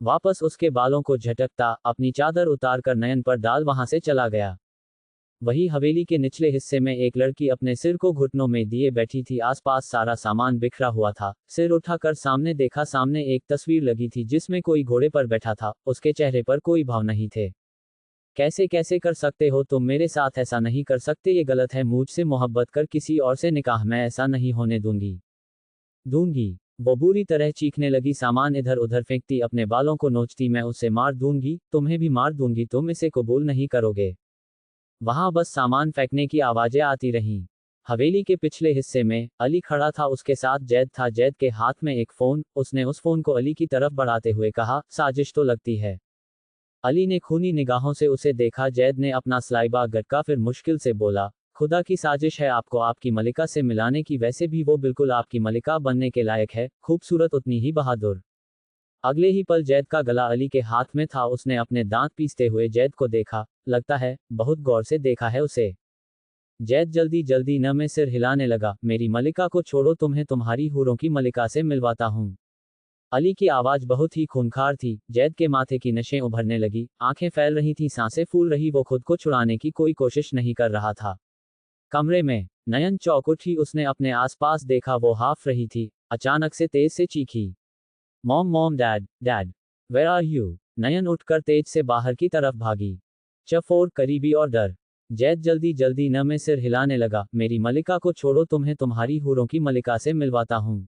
वापस उसके बालों को झटकता, अपनी चादर उतारकर नयन पर डाल वहां से चला गया। वही हवेली के निचले हिस्से में एक लड़की अपने सिर को घुटनों में दिए बैठी थी। आसपास सारा सामान बिखरा हुआ था। सिर उठाकर सामने देखा, सामने एक तस्वीर लगी थी जिसमें कोई घोड़े पर बैठा था। उसके चेहरे पर कोई भाव नहीं थे। कैसे कैसे कर सकते हो तुम मेरे साथ, ऐसा नहीं कर सकते, ये गलत है। मुझसे मोहब्बत कर किसी और से निकाह मैं ऐसा नहीं होने दूंगी। वो बुरी तरह चीखने लगी, सामान इधर उधर फेंकती, अपने बालों को नोचती। मैं उसे मार दूंगी, तुम्हें भी मार दूंगी, तुम इसे कबूल नहीं करोगे। वहां बस सामान फेंकने की आवाजें आती रहीं। हवेली के पिछले हिस्से में अली खड़ा था, उसके साथ जैद था। जैद के हाथ में एक फोन। उसने उस फोन को अली की तरफ बढ़ाते हुए कहा, साजिश तो लगती है। अली ने खूनी निगाहों से उसे देखा। जैद ने अपना स्लाइबा गटका, फिर मुश्किल से बोला, खुदा की साजिश है आपको आपकी मलिका से मिलाने की। वैसे भी वो बिल्कुल आपकी मलिका बनने के लायक है, खूबसूरत, उतनी ही बहादुर। अगले ही पल जैद का गला अली के हाथ में था। उसने अपने दांत पीसते हुए जैद को देखा। लगता है बहुत गौर से देखा है उसे। जैद जल्दी जल्दी न में सिर हिलाने लगा, मेरी मलिका को छोड़ो, तुम्हें तुम्हारी हूरों की मलिका से मिलवाता हूं। अली की आवाज बहुत ही खूंखार थी। जैद के माथे की नसें उभरने लगी, आंखें फैल रही थीं, सांसें फूल रही। वो खुद को छुड़ाने की कोई कोशिश नहीं कर रहा था। कमरे में नयन चौंक उठी। उसने अपने आसपास देखा, वो हाफ रही थी। अचानक से तेज से चीखी, mom mom dad dad where are you. Nayan उठकर तेज से बाहर की तरफ भागी। चफोर, करीबी और डर। जैद जल्दी जल्दी न में सिर हिलाने लगा, मेरी मलिका को छोड़ो, तुम्हें तुम्हारी हूरों की मलिका से मिलवाता हूं।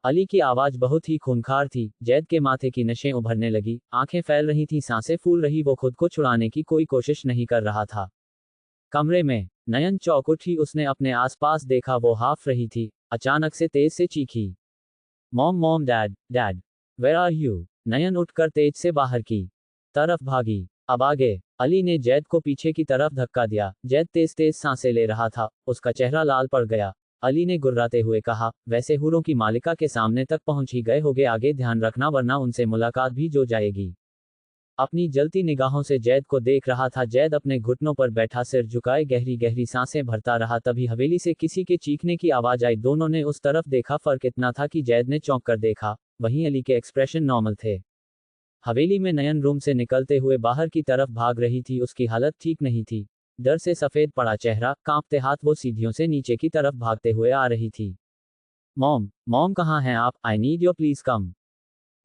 अली की आवाज बहुत ही खूंखार थी। जैद के माथे की नसें उभरने लगी, आंखें फैल रही थीं, सांसें फूल रही। वो खुद को छुड़ाने की कोई कोशिश नहीं कर रहा था। कमरे में नयन चौंक उठी। उसने अपने आसपास देखा, वो हाफ रही थी। अचानक से तेज से चीखी, mom mom dad dad where are you. Nayan उठकर तेज से बाहर की तरफ भागी। अब आगे। अली ने जैद को पीछे की तरफ धक्का दिया। जैद तेज तेज सांसें ले रहा था, उसका चेहरा लाल पड़ गया। अली ने गुर्राते हुए कहा, वैसे हूरों की मालिका के सामने तक पहुंच ही गए होगे, आगे ध्यान रखना वरना उनसे मुलाकात भी जो जाएगी। अपनी जलती निगाहों से जैद को देख रहा था। जैद अपने घुटनों पर बैठा, सिर झुकाए गहरी गहरी सांसें भरता रहा। तभी हवेली से किसी के चीखने की आवाज आई। दोनों ने उस तरफ देखा। फर्क इतना था कि जैद ने चौंक कर देखा, वहीं अली के एक्सप्रेशन नॉर्मल थे। हवेली में नयन रूम से निकलते हुए बाहर की तरफ भाग रही थी। उसकी हालत ठीक नहीं थी। डर से सफेद पड़ा चेहरा, कांपते हाथ, वो सीढ़ियों से नीचे की तरफ भागते हुए आ रही थी। मॉम मॉम कहाँ हैं आप, I need your please come.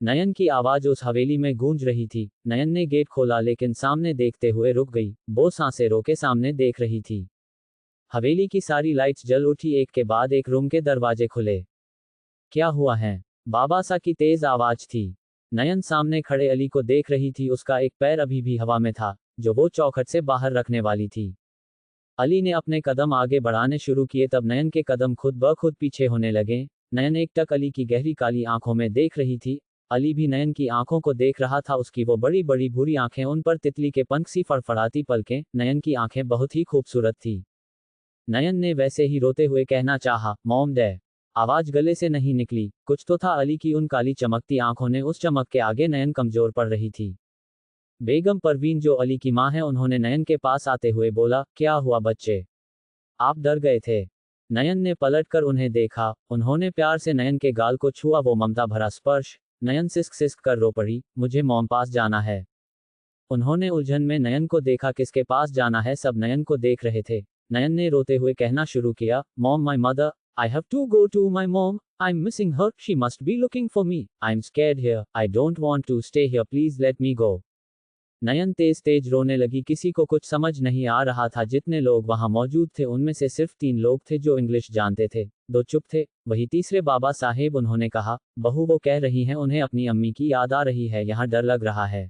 Nayan की आवाज उस हवेली में गूंज रही थी। नयन ने गेट खोला लेकिन सामने देखते हुए रुक गई। वो सांसें रोके सामने देख रही थी। हवेली की सारी लाइट्स जल उठी, एक के बाद एक रूम के दरवाजे खुले। क्या हुआ है, बाबा सा की तेज आवाज थी। नयन सामने खड़े अली को देख रही थी। उसका एक पैर अभी भी हवा में था, जो वो चौखट से बाहर रखने वाली थी। अली ने अपने कदम आगे बढ़ाने शुरू किए, तब नयन के कदम खुद ब खुद पीछे होने लगे। नयन एकटक अली की गहरी काली आंखों में देख रही थी। अली भी नयन की आंखों को देख रहा था। उसकी वो बड़ी बड़ी भूरी आंखें, उन पर तितली के पंख सी फड़फड़ाती पलकें। नयन की आंखें बहुत ही खूबसूरत थी। नयन ने वैसे ही रोते हुए कहना चाहा, मॉम डे। आवाज गले से नहीं निकली। कुछ तो था अली की उन काली चमकती आंखों ने, उस चमक के आगे नयन कमजोर पड़ रही थी। बेगम परवीन जो अली की मां है, उन्होंने नयन के पास आते हुए बोला, क्या हुआ बच्चे, आप डर गए थे। नयन ने पलटकर उन्हें देखा। उन्होंने प्यार से नयन के गाल को छुआ, वो ममता भरा स्पर्श। नयन सिसक सिसक कर रो पड़ी, मुझे मॉम पास जाना है। उन्होंने उलझन में नयन को देखा, किसके पास जाना है, सब नयन को देख रहे थे। नयन ने रोते हुए कहना शुरू किया, mom my mother, I have to go to my mom, I am missing her, she must be looking for me, I am scared here, I don't want to stay here, please let me go. Nayan तेज तेज रोने लगी। किसी को कुछ समझ नहीं आ रहा था। जितने लोग वहां मौजूद थे उनमें से सिर्फ 3 लोग थे जो इंग्लिश जानते थे, 2 चुप थे, वही तीसरे बाबा साहेब। उन्होंने कहा, बहू वो कह रही हैं उन्हें अपनी अम्मी की याद आ रही है, यहाँ डर लग रहा है।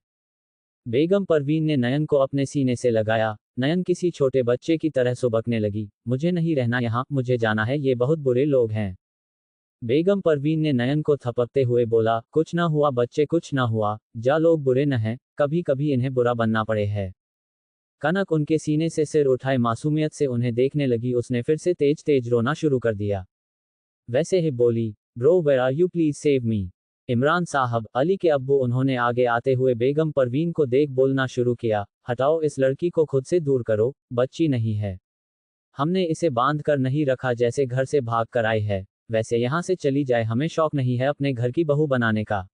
बेगम परवीन ने नयन को अपने सीने से लगाया। नयन किसी छोटे बच्चे की तरह सुबकने लगी। मुझे नहीं रहना यहाँ, मुझे जाना है, ये बहुत बुरे लोग हैं। बेगम परवीन ने नयन को थपकते हुए बोला, कुछ ना हुआ बच्चे, कुछ ना हुआ, जा, लोग बुरे न हैं, कभी कभी इन्हें बुरा बनना पड़े है। कनक उनके सीने से सिर उठाए मासूमियत से उन्हें देखने लगी। उसने फिर से तेज तेज रोना शुरू कर दिया। वैसे ही बोली, bro where are you, please save me. Imran साहब, अली के अब्बू। उन्होंने आगे आते हुए बेगम परवीन को देख बोलना शुरू किया, हटाओ इस लड़की को, खुद से दूर करो, बच्ची नहीं है। हमने इसे बांध कर नहीं रखा जैसे घर से भाग कर आई है, वैसे यहाँ से चली जाए, हमें शौक नहीं है अपने घर की बहू बनाने का।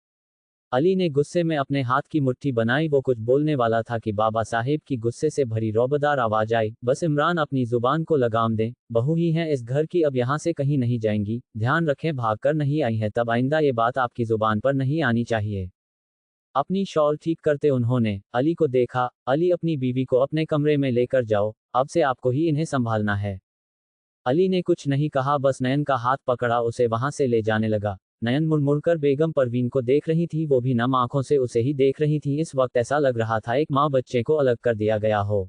अली ने गुस्से में अपने हाथ की मुट्ठी बनाई। वो कुछ बोलने वाला था कि बाबा साहेब की गुस्से से भरी रौबदार आवाज आई, बस इमरान अपनी जुबान को लगाम दें, बहू ही हैं इस घर की, अब यहाँ से कहीं नहीं जाएंगी, ध्यान रखें भाग कर नहीं आई है तब आइंदा ये बात आपकी जुबान पर नहीं आनी चाहिए। अपनी शॉल ठीक करते उन्होंने अली को देखा, अली अपनी बीवी को अपने कमरे में लेकर जाओ, अब से आपको ही इन्हें संभालना है। अली ने कुछ नहीं कहा, बस नयन का हाथ पकड़ा उसे वहां से ले जाने लगा। नयन मुड़मुड़कर बेगम परवीन को देख रही थी। वो भी नम आंखों से उसे ही देख रही थी। इस वक्त ऐसा लग रहा था एक माँ बच्चे को अलग कर दिया गया हो।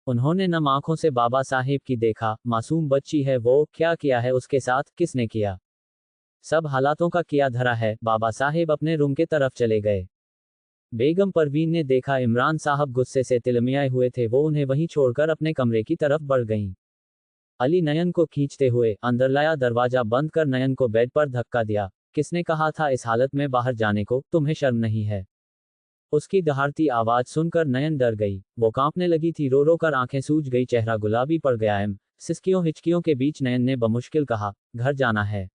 उन्होंने नम आंखों से बाबा साहेब की देखा। मासूम बच्ची है वो, क्या किया है उसके साथ, किसने किया? सब हालातों का किया धरा है। बाबा साहेब अपने रूम के तरफ चले गए। बेगम परवीन ने देखा इमरान साहब गुस्से से तिलमियाए हुए थे। वो उन्हें वहीं छोड़कर अपने कमरे की तरफ बढ़ गईं। अली नयन को खींचते हुए अंदर लाया। दरवाजा बंद कर नयन को बेड पर धक्का दिया। किसने कहा था इस हालत में बाहर जाने को, तुम्हें शर्म नहीं है? उसकी दहाड़ती आवाज सुनकर नयन डर गई। वो कांपने लगी थी। रो रो कर आंखें सूज गई, चेहरा गुलाबी पड़ गया। सिसकियों हिचकियों के बीच नयन ने बमुश्किल कहा, घर जाना है।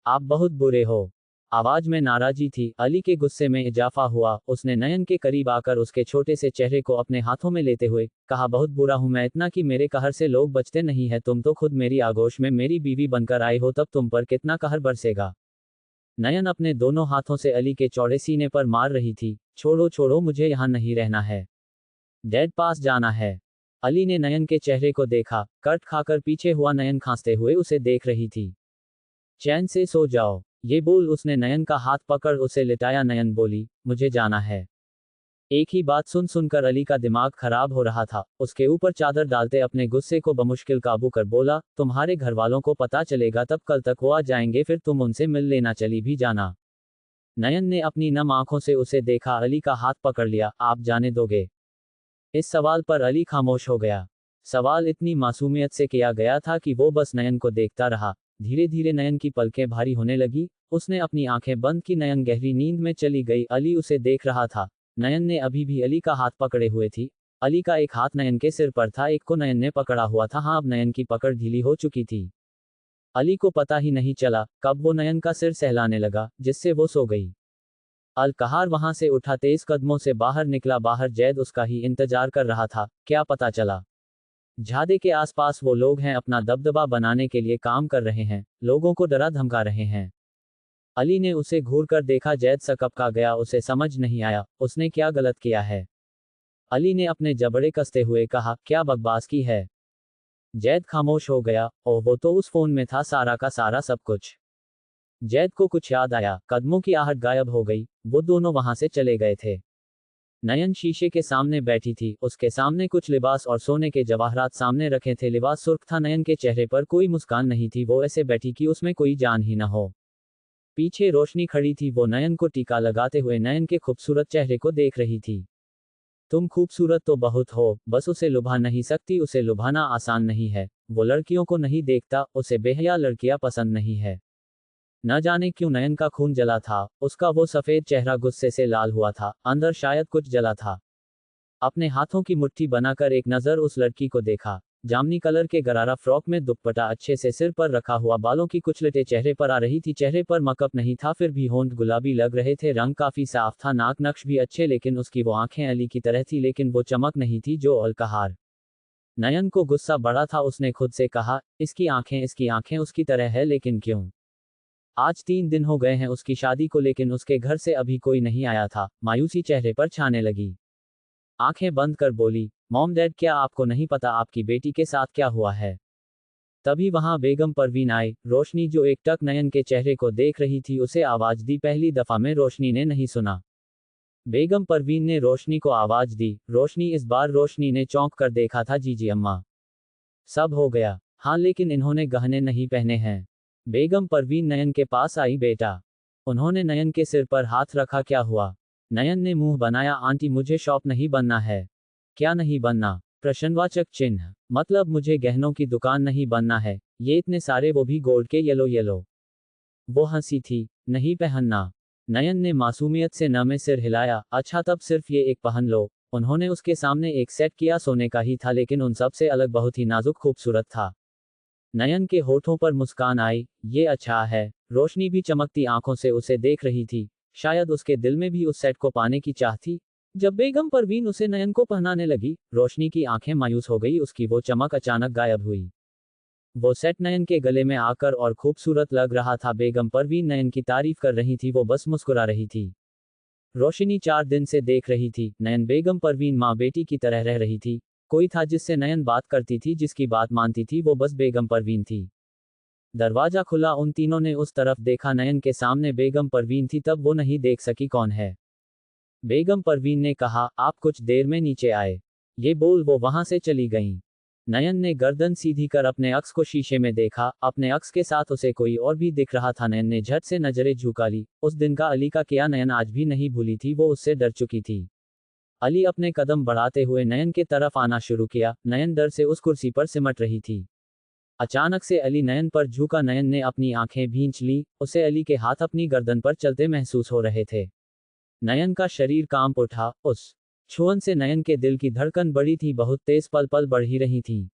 आप बहुत बुरे हो। आवाज में नाराजी थी। अली के गुस्से में इजाफा हुआ। उसने नयन के करीब आकर उसके छोटे से चेहरे को अपने हाथों में लेते हुए कहा, बहुत बुरा हूं मैं, इतना कि मेरे कहर से लोग बचते नहीं है। तुम तो खुद मेरी आगोश में मेरी बीवी बनकर आई हो, तब तुम पर कितना कहर बरसेगा। नयन अपने दोनों हाथों से अली के चौड़े सीने पर मार रही थी। छोड़ो छोड़ो, मुझे यहाँ नहीं रहना है, डैड पास जाना है। अली ने नयन के चेहरे को देखा। कट खाकर पीछे हुआ। नयन खांसते हुए उसे देख रही थी। चैन से सो जाओ, ये बोल उसने नयन का हाथ पकड़ उसे लिटाया। नयन बोली, मुझे जाना है। एक ही बात सुन सुनकर अली का दिमाग खराब हो रहा था। उसके ऊपर चादर डालते अपने गुस्से को बमुश्किल काबू कर बोला, तुम्हारे घर वालों को पता चलेगा तब कल तक वो आ जाएंगे, फिर तुम उनसे मिल लेना, चली भी जाना। नयन ने अपनी नम आंखों से उसे देखा। अली का हाथ पकड़ लिया। आप जाने दोगे? इस सवाल पर अली खामोश हो गया। सवाल इतनी मासूमियत से किया गया था कि वो बस नयन को देखता रहा। धीरे धीरे नयन की पलकें भारी होने लगी। उसने अपनी आंखें बंद की। नयन गहरी नींद में चली गई। अली उसे देख रहा था। नयन ने अभी भी अली का हाथ पकड़े हुए थी। अली का एक हाथ नयन के सिर पर था, एक को नयन ने पकड़ा हुआ था। हाँ, अब नयन की पकड़ ढीली हो चुकी थी। अली को पता ही नहीं चला कब वो नयन का सिर सहलाने लगा, जिससे वो सो गई। अलकहार वहां से उठा, तेज कदमों से बाहर निकला। बाहर जैद उसका ही इंतजार कर रहा था। क्या पता चला? झादे के आसपास वो लोग हैं, अपना दबदबा बनाने के लिए काम कर रहे हैं, लोगों को डरा धमका रहे हैं। अली ने उसे घूर कर देखा। जैद सकपका गया। उसे समझ नहीं आया उसने क्या गलत किया है। अली ने अपने जबड़े कसते हुए कहा, क्या बकवास की है? जैद खामोश हो गया। ओह, वो तो उस फोन में था, सारा का सारा सब कुछ। जैद को कुछ याद आया। कदमों की आहट गायब हो गई। वो दोनों वहां से चले गए थे। नयन शीशे के सामने बैठी थी। उसके सामने कुछ लिबास और सोने के जवाहरात सामने रखे थे। लिबास सुर्ख था। नयन के चेहरे पर कोई मुस्कान नहीं थी। वो ऐसे बैठी कि उसमें कोई जान ही न हो। पीछे रोशनी खड़ी थी। वो नयन को टीका लगाते हुए नयन के खूबसूरत चेहरे को देख रही थी। तुम खूबसूरत तो बहुत हो, बस उसे लुभा नहीं सकती। उसे लुभाना आसान नहीं है। वो लड़कियों को नहीं देखता, उसे बेहया लड़कियां पसंद नहीं है। न जाने क्यों नयन का खून जला था। उसका वो सफेद चेहरा गुस्से से लाल हुआ था, अंदर शायद कुछ जला था। अपने हाथों की मुट्ठी बनाकर एक नजर उस लड़की को देखा। जामनी कलर के गरारा फ्रॉक में दुपट्टा अच्छे से सिर पर रखा हुआ, बालों की कुछ लटें चेहरे पर आ रही थी। चेहरे पर मकअप नहीं था, फिर भी होंठ गुलाबी लग रहे थे। रंग काफी साफ था, नाक नक्श भी अच्छे, लेकिन उसकी वो आंखें अली की तरह थी, लेकिन वो चमक नहीं थी जो अलकहार। नयन को गुस्सा बड़ा था। उसने खुद से कहा, इसकी आंखें उसकी तरह है, लेकिन क्यों? आज 3 दिन हो गए हैं उसकी शादी को, लेकिन उसके घर से अभी कोई नहीं आया था। मायूसी चेहरे पर छाने लगी। आंखें बंद कर बोली, मॉम डैड क्या आपको नहीं पता आपकी बेटी के साथ क्या हुआ है? तभी वहां बेगम परवीन आई। रोशनी जो एकटक नयन के चेहरे को देख रही थी उसे आवाज दी। पहली दफा में रोशनी ने नहीं सुना। बेगम परवीन ने रोशनी को आवाज दी। रोशनी, इस बार रोशनी ने चौंक कर देखा था। जी अम्मा, सब हो गया। हाँ, लेकिन इन्होंने गहने नहीं पहने हैं। बेगम परवीन नयन के पास आई। बेटा। उन्होंने नयन के सिर पर हाथ रखा। क्या हुआ? नयन ने मुंह बनाया। आंटी, मुझे शॉप नहीं बनना है। क्या नहीं बनना? प्रश्नवाचक चिन्ह। मतलब मुझे गहनों की दुकान नहीं बनना है। ये इतने सारे, वो भी गोल्ड के, येलो येलो। वो हंसी थी। नहीं पहनना। नयन ने मासूमियत से न में सिर हिलाया। अच्छा, तब सिर्फ ये एक पहन लो। उन्होंने उसके सामने एक सेट किया। सोने का ही था, लेकिन उन सब से अलग, बहुत ही नाजुक खूबसूरत था। नयन के होठों पर मुस्कान आई। ये अच्छा है। रोशनी भी चमकती आंखों से उसे देख रही थी। शायद उसके दिल में भी उस सेट को पाने की चाह थी। जब बेगम परवीन उसे नयन को पहनाने लगी, रोशनी की आंखें मायूस हो गई। उसकी वो चमक अचानक गायब हुई। वो सेट नयन के गले में आकर और खूबसूरत लग रहा था। बेगम परवीन नयन की तारीफ कर रही थी, वो बस मुस्कुरा रही थी। रोशनी 4 दिन से देख रही थी, नयन बेगम परवीन माँ बेटी की तरह रह रही थी। कोई था जिससे नयन बात करती थी, जिसकी बात मानती थी, वो बस बेगम परवीन थी। दरवाजा खुला। उन तीनों ने उस तरफ देखा। नयन के सामने बेगम परवीन थी। तब वो नहीं देख सकी कौन है। बेगम परवीन ने कहा, आप कुछ देर में नीचे आए। ये बोल वो वहां से चली गईं। नयन ने गर्दन सीधी कर अपने अक्स को शीशे में देखा। अपने अक्स के साथ उसे कोई और भी दिख रहा था। नयन ने झट से नजरें झुका ली। उस दिन का अली का किया नयन आज भी नहीं भूली थी। वो उससे डर चुकी थी। अली अपने कदम बढ़ाते हुए नयन के तरफ आना शुरू किया। नयन डर से उस कुर्सी पर सिमट रही थी। अचानक से अली नयन पर झुका। नयन ने अपनी आंखें भींच ली। उसे अली के हाथ अपनी गर्दन पर चलते महसूस हो रहे थे। नयन का शरीर कांप उठा। उस छुअन से नयन के दिल की धड़कन बढ़ी थी, बहुत तेज, पल पल बढ़ ही रही थी।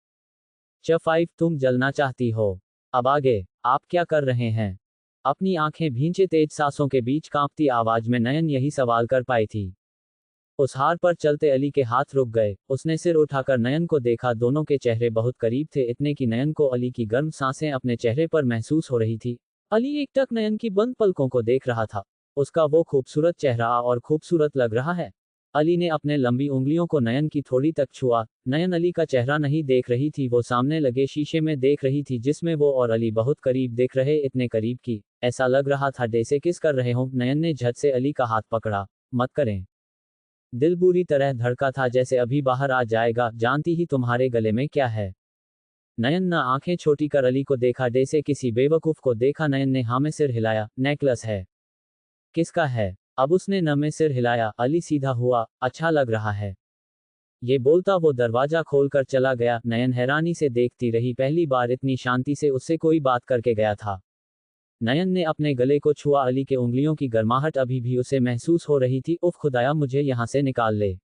च5, तुम जलना चाहती हो? अब आगे आप क्या कर रहे हैं? अपनी आंखें भींचे तेज सांसों के बीच कांपती आवाज में नयन यही सवाल कर पाई थी। उस हार पर चलते अली के हाथ रुक गए। उसने सिर उठाकर नयन को देखा। दोनों के चेहरे बहुत करीब थे, इतने कि नयन को अली की गर्म सांसें अपने चेहरे पर महसूस हो रही थी। अली एकटक नयन की बंद पलकों को देख रहा था। उसका वो खूबसूरत चेहरा और खूबसूरत लग रहा है। अली ने अपने लंबी उंगलियों को नयन की थोड़ी तक छुआ। नयन अली का चेहरा नहीं देख रही थी, वो सामने लगे शीशे में देख रही थी, जिसमें वो और अली बहुत करीब दिख रहे, इतने करीब कि ऐसा लग रहा था जैसे किस कर रहे हों। नयन ने झट से अली का हाथ पकड़ा। मत करें। दिल बुरी तरह धड़का था, जैसे अभी बाहर आ जाएगा। जानती ही तुम्हारे गले में क्या है? नयन ने आंखें छोटी कर अली को देखा, जैसे किसी बेवकूफ को देखा। नयन ने हाँ में सिर हिलाया। नेकलेस है। किसका है? अब उसने न में सिर हिलाया। अली सीधा हुआ। अच्छा लग रहा है। ये बोलता वो दरवाजा खोलकर चला गया। नयन हैरानी से देखती रही। पहली बार इतनी शांति से उससे कोई बात करके गया था। नयन ने अपने गले को छुआ। अली के उंगलियों की गर्माहट अभी भी उसे महसूस हो रही थी। उफ खुदाया, मुझे यहाँ से निकाल ले,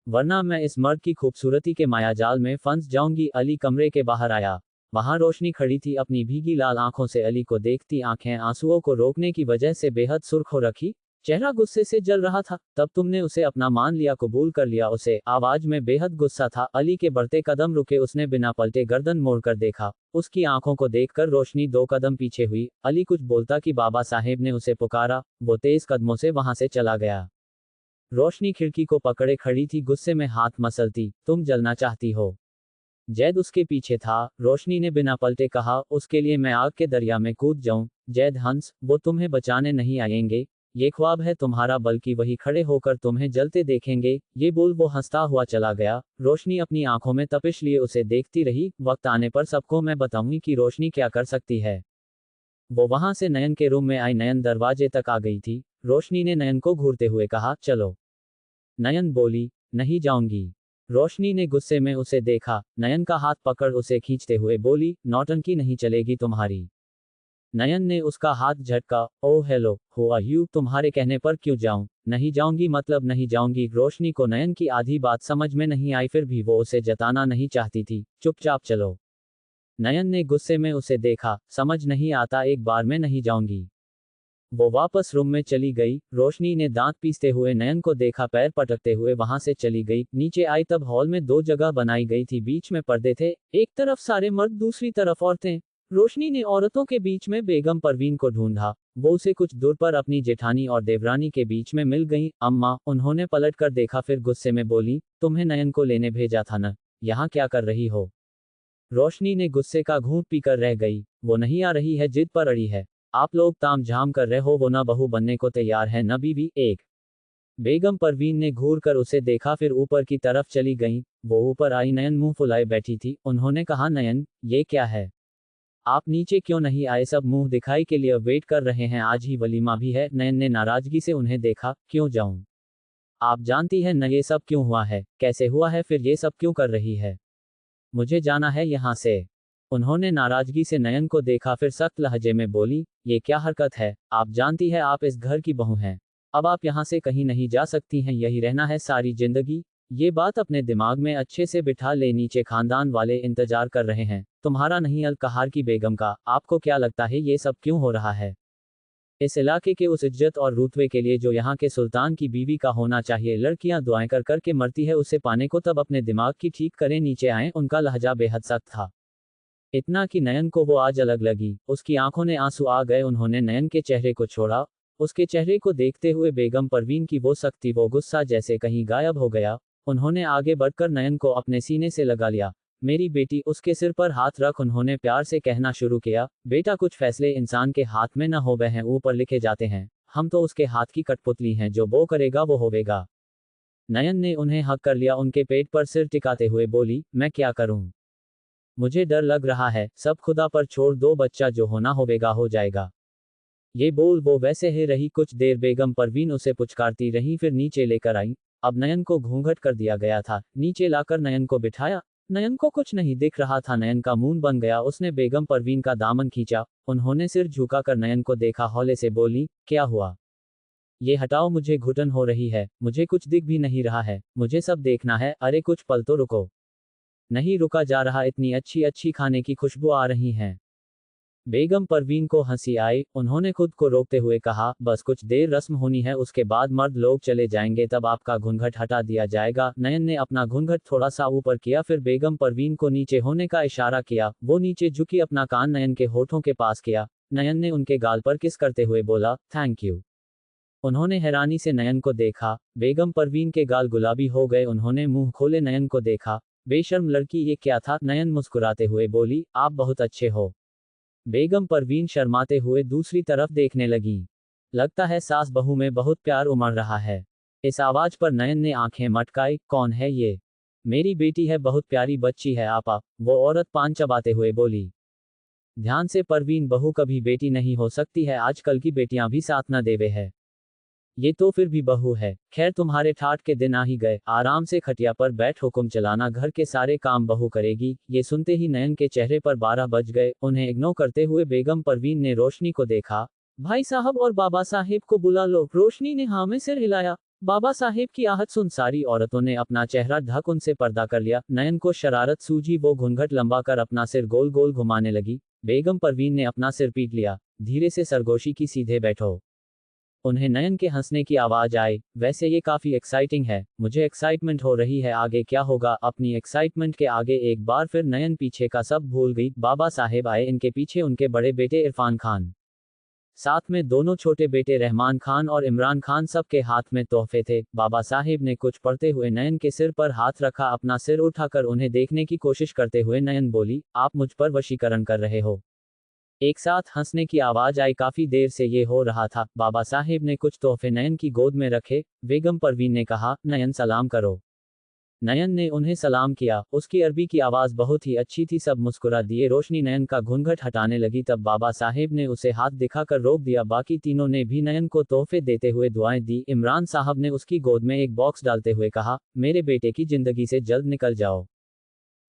वरना मैं इस मर्द की खूबसूरती के मायाजाल में फंस जाऊंगी। अली कमरे के बाहर आया। वहां रोशनी खड़ी थी, अपनी भीगी लाल आंखों से अली को देखती। आंखें आंसुओं को रोकने की वजह से बेहद सुर्ख हो रखी, चेहरा गुस्से से जल रहा था। तब तुमने उसे अपना मान लिया, कबूल कर लिया उसे? आवाज में बेहद गुस्सा था। अली के बढ़ते कदम रुके। उसने बिना पलटे गर्दन मोड़कर देखा। उसकी आंखों को देखकर रोशनी 2 कदम पीछे हुई। अली कुछ बोलता कि बाबा साहेब ने उसे पुकारा। वो तेज कदमों से वहां से चला गया। रोशनी खिड़की को पकड़े खड़ी थी, गुस्से में हाथ मसलती। तुम जलना चाहती हो? जैद उसके पीछे था। रोशनी ने बिना पलटे कहा, उसके लिए मैं आग के दरिया में कूद जाऊं? जैद हंस, वो तुम्हें बचाने नहीं आएंगे। ये ख्वाब है तुम्हारा, बल्कि वही खड़े होकर तुम्हें जलते देखेंगे। ये बोल वो हंसता हुआ चला गया। रोशनी अपनी आंखों में तपिश लिए उसे देखती रही। वक्त आने पर सबको मैं बताऊंगी कि रोशनी क्या कर सकती है। वो वहां से नयन के रूम में आई। नयन दरवाजे तक आ गई थी। रोशनी ने नयन को घूरते हुए कहा, चलो। नयन बोली, नहीं जाऊंगी। रोशनी ने गुस्से में उसे देखा। नयन का हाथ पकड़ उसे खींचते हुए बोली, नौटंकी नहीं चलेगी तुम्हारी। नयन ने उसका हाथ झटका। ओह हेलो, हुआ यू, तुम्हारे कहने पर क्यों जाऊं? नहीं जाऊंगी मतलब नहीं जाऊंगी। रोशनी को नयन की आधी बात समझ में नहीं आई, फिर भी वो उसे जताना नहीं चाहती थी। चुपचाप चलो। नयन ने गुस्से में उसे देखा। समझ नहीं आता, एक बार में नहीं जाऊंगी। वो वापस रूम में चली गई। रोशनी ने दांत पीसते हुए नयन को देखा, पैर पटकते हुए वहां से चली गई। नीचे आई तब हॉल में 2 जगह बनाई गई थी, बीच में पर्दे थे, एक तरफ सारे मर्द, दूसरी तरफ औरतें। रोशनी ने औरतों के बीच में बेगम परवीन को ढूंढा। वो उसे कुछ दूर पर अपनी जेठानी और देवरानी के बीच में मिल गई। अम्मा, उन्होंने पलट कर देखा, फिर गुस्से में बोली, तुम्हें नयन को लेने भेजा था न, यहाँ क्या कर रही हो? रोशनी ने गुस्से का घूंट पीकर रह गई। वो नहीं आ रही है, जिद पर अड़ी है। आप लोग ताम झाम कर रहे हो, वो ना बहू बनने को तैयार है न बीवी। एक बेगम परवीन ने घूर कर उसे देखा, फिर ऊपर की तरफ चली गईं। वो ऊपर आई, नयन मुंह फुलाए बैठी थी। उन्होंने कहा, नयन, ये क्या है? आप नीचे क्यों नहीं आए? सब मुंह दिखाई के लिए वेट कर रहे हैं, आज ही वलीमा भी है। नयन ने नाराजगी से उन्हें देखा। क्यों जाऊं? आप जानती हैं न ये सब क्यों हुआ है, कैसे हुआ है, फिर ये सब क्यों कर रही है? मुझे जाना है यहाँ से। उन्होंने नाराजगी से नयन को देखा, फिर सख्त लहजे में बोली, ये क्या हरकत है? आप जानती है आप इस घर की बहू हैं। अब आप यहाँ से कहीं नहीं जा सकती हैं, यही रहना है सारी जिंदगी। ये बात अपने दिमाग में अच्छे से बिठा ले, नीचे खानदान वाले इंतजार कर रहे हैं, तुम्हारा नहीं अलकहार की बेगम का। आपको क्या लगता है ये सब क्यों हो रहा है? इस इलाके के उस इज्जत और रुतबे के लिए जो यहाँ के सुल्तान की बीवी का होना चाहिए। लड़कियां दुआएं कर कर के मरती है उसे पाने को, तब अपने दिमाग की ठीक करें, नीचे आए। उनका लहजा बेहद सख्त था, इतना कि नयन को वो आज अलग लगी। उसकी आंखों ने आंसू आ गए। उन्होंने नयन के चेहरे को छोड़ा। उसके चेहरे को देखते हुए बेगम परवीन की वो सख्ती, वो गुस्सा जैसे कहीं गायब हो गया। उन्होंने आगे बढ़कर नयन को अपने सीने से लगा लिया। मेरी बेटी, उसके सिर पर हाथ रख। उन्होंने प्यार से कहना शुरू किया, बेटा, कुछ फैसले इंसान के हाथ में न होवे हैं, ऊपर लिखे जाते हैं। हम तो उसके हाथ की कठपुतली हैं, जो वो करेगा वो होवेगा। नयन ने उन्हें हक कर लिया। उनके पेट पर सिर टिकाते हुए बोली, मैं क्या करूं? मुझे डर लग रहा है। सब खुदा पर छोड़ दो, बच्चा जो होना होवेगा हो जाएगा। ये बोल वो वैसे ही रही। कुछ देर बेगम परवीन उसे पुचकारती रही, फिर नीचे लेकर आई। अब नयन को घूंघट कर दिया गया था। नीचे लाकर नयन को बिठाया। नयन को कुछ नहीं दिख रहा था। नयन का मुंह बन गया। उसने बेगम परवीन का दामन खींचा। उन्होंने सिर झुकाकर नयन को देखा। हौले से बोली, क्या हुआ? ये हटाओ, मुझे घुटन हो रही है। मुझे कुछ दिख भी नहीं रहा है, मुझे सब देखना है। अरे कुछ पल तो रुको। नहीं रुका जा रहा, इतनी अच्छी अच्छी खाने की खुशबू आ रही है। बेगम परवीन को हंसी आई। उन्होंने खुद को रोकते हुए कहा, बस कुछ देर रस्म होनी है, उसके बाद मर्द लोग चले जाएंगे, तब आपका घूंघट हटा दिया जाएगा। नयन ने अपना घूंघट थोड़ा सा ऊपर किया, फिर बेगम परवीन को नीचे होने का इशारा किया। वो नीचे झुकी, अपना कान नयन के होठों के पास किया। नयन ने उनके गाल पर किस करते हुए बोला, थैंक यू। उन्होंने हैरानी से नयन को देखा। बेगम परवीन के गाल गुलाबी हो गए। उन्होंने मुंह खोले नयन को देखा। बेशर्म लड़की, ये क्या था? नयन मुस्कुराते हुए बोली, आप बहुत अच्छे हो। बेगम परवीन शर्माते हुए दूसरी तरफ देखने लगी। लगता है सास बहू में बहुत प्यार उमड़ रहा है। इस आवाज पर नयन ने आंखें मटकाई। कौन है ये? मेरी बेटी है, बहुत प्यारी बच्ची है आपा। वो औरत पान चबाते हुए बोली। ध्यान से परवीन, बहू कभी बेटी नहीं हो सकती है, आजकल की बेटियां भी साथ न देवे है। ये तो फिर भी बहू है। खैर, तुम्हारे ठाठ के दिन आ ही गए। आराम से खटिया पर बैठ, हुक्म चलाना, घर के सारे काम बहू करेगी। ये सुनते ही नयन के चेहरे पर 12 बज गए। उन्हें इग्नोर करते हुए बेगम परवीन ने रोशनी को देखा। भाई साहब और बाबा साहेब को बुला लो। रोशनी ने हाँ में सिर हिलाया। बाबा साहेब की आहट सुन सारी औरतों ने अपना चेहरा ढक उनसे पर्दा कर लिया। नयन को शरारत सूझी। वो घूंघट लंबा कर अपना सिर गोल गोल घुमाने लगी। बेगम परवीन ने अपना सिर पीट लिया। धीरे से सरगोशी की, सीधे बैठो। उन्हें नयन के हंसने की आवाज आई। वैसे ये काफी एक्साइटिंग है, मुझे एक्साइटमेंट हो रही है, आगे क्या होगा? अपनी एक्साइटमेंट के आगे एक बार फिर नयन पीछे का सब भूल गई। बाबा साहेब आए। इनके पीछे उनके बड़े बेटे इरफान खान, साथ में दोनों छोटे बेटे रहमान खान और इमरान खान। सबके हाथ में तोहफे थे। बाबा साहेब ने कुछ पढ़ते हुए नयन के सिर पर हाथ रखा। अपना सिर उठाकर उन्हें देखने की कोशिश करते हुए नयन बोली, आप मुझ पर वशीकरण कर रहे हो? एक साथ हंसने की आवाज आई। काफी देर से ये हो रहा था। बाबा साहेब ने कुछ तोहफे नयन की गोद में रखे। बेगम परवीन ने कहा, नयन सलाम करो। नयन ने उन्हें सलाम किया। उसकी अरबी की आवाज बहुत ही अच्छी थी। सब मुस्कुरा दिए। रोशनी नयन का घूंघट हटाने लगी, तब बाबा साहेब ने उसे हाथ दिखाकर रोक दिया। बाकी तीनों ने भी नयन को तोहफे देते हुए दुआएं दी। इमरान साहब ने उसकी गोद में एक बॉक्स डालते हुए कहा, मेरे बेटे की जिंदगी से जल्द निकल जाओ।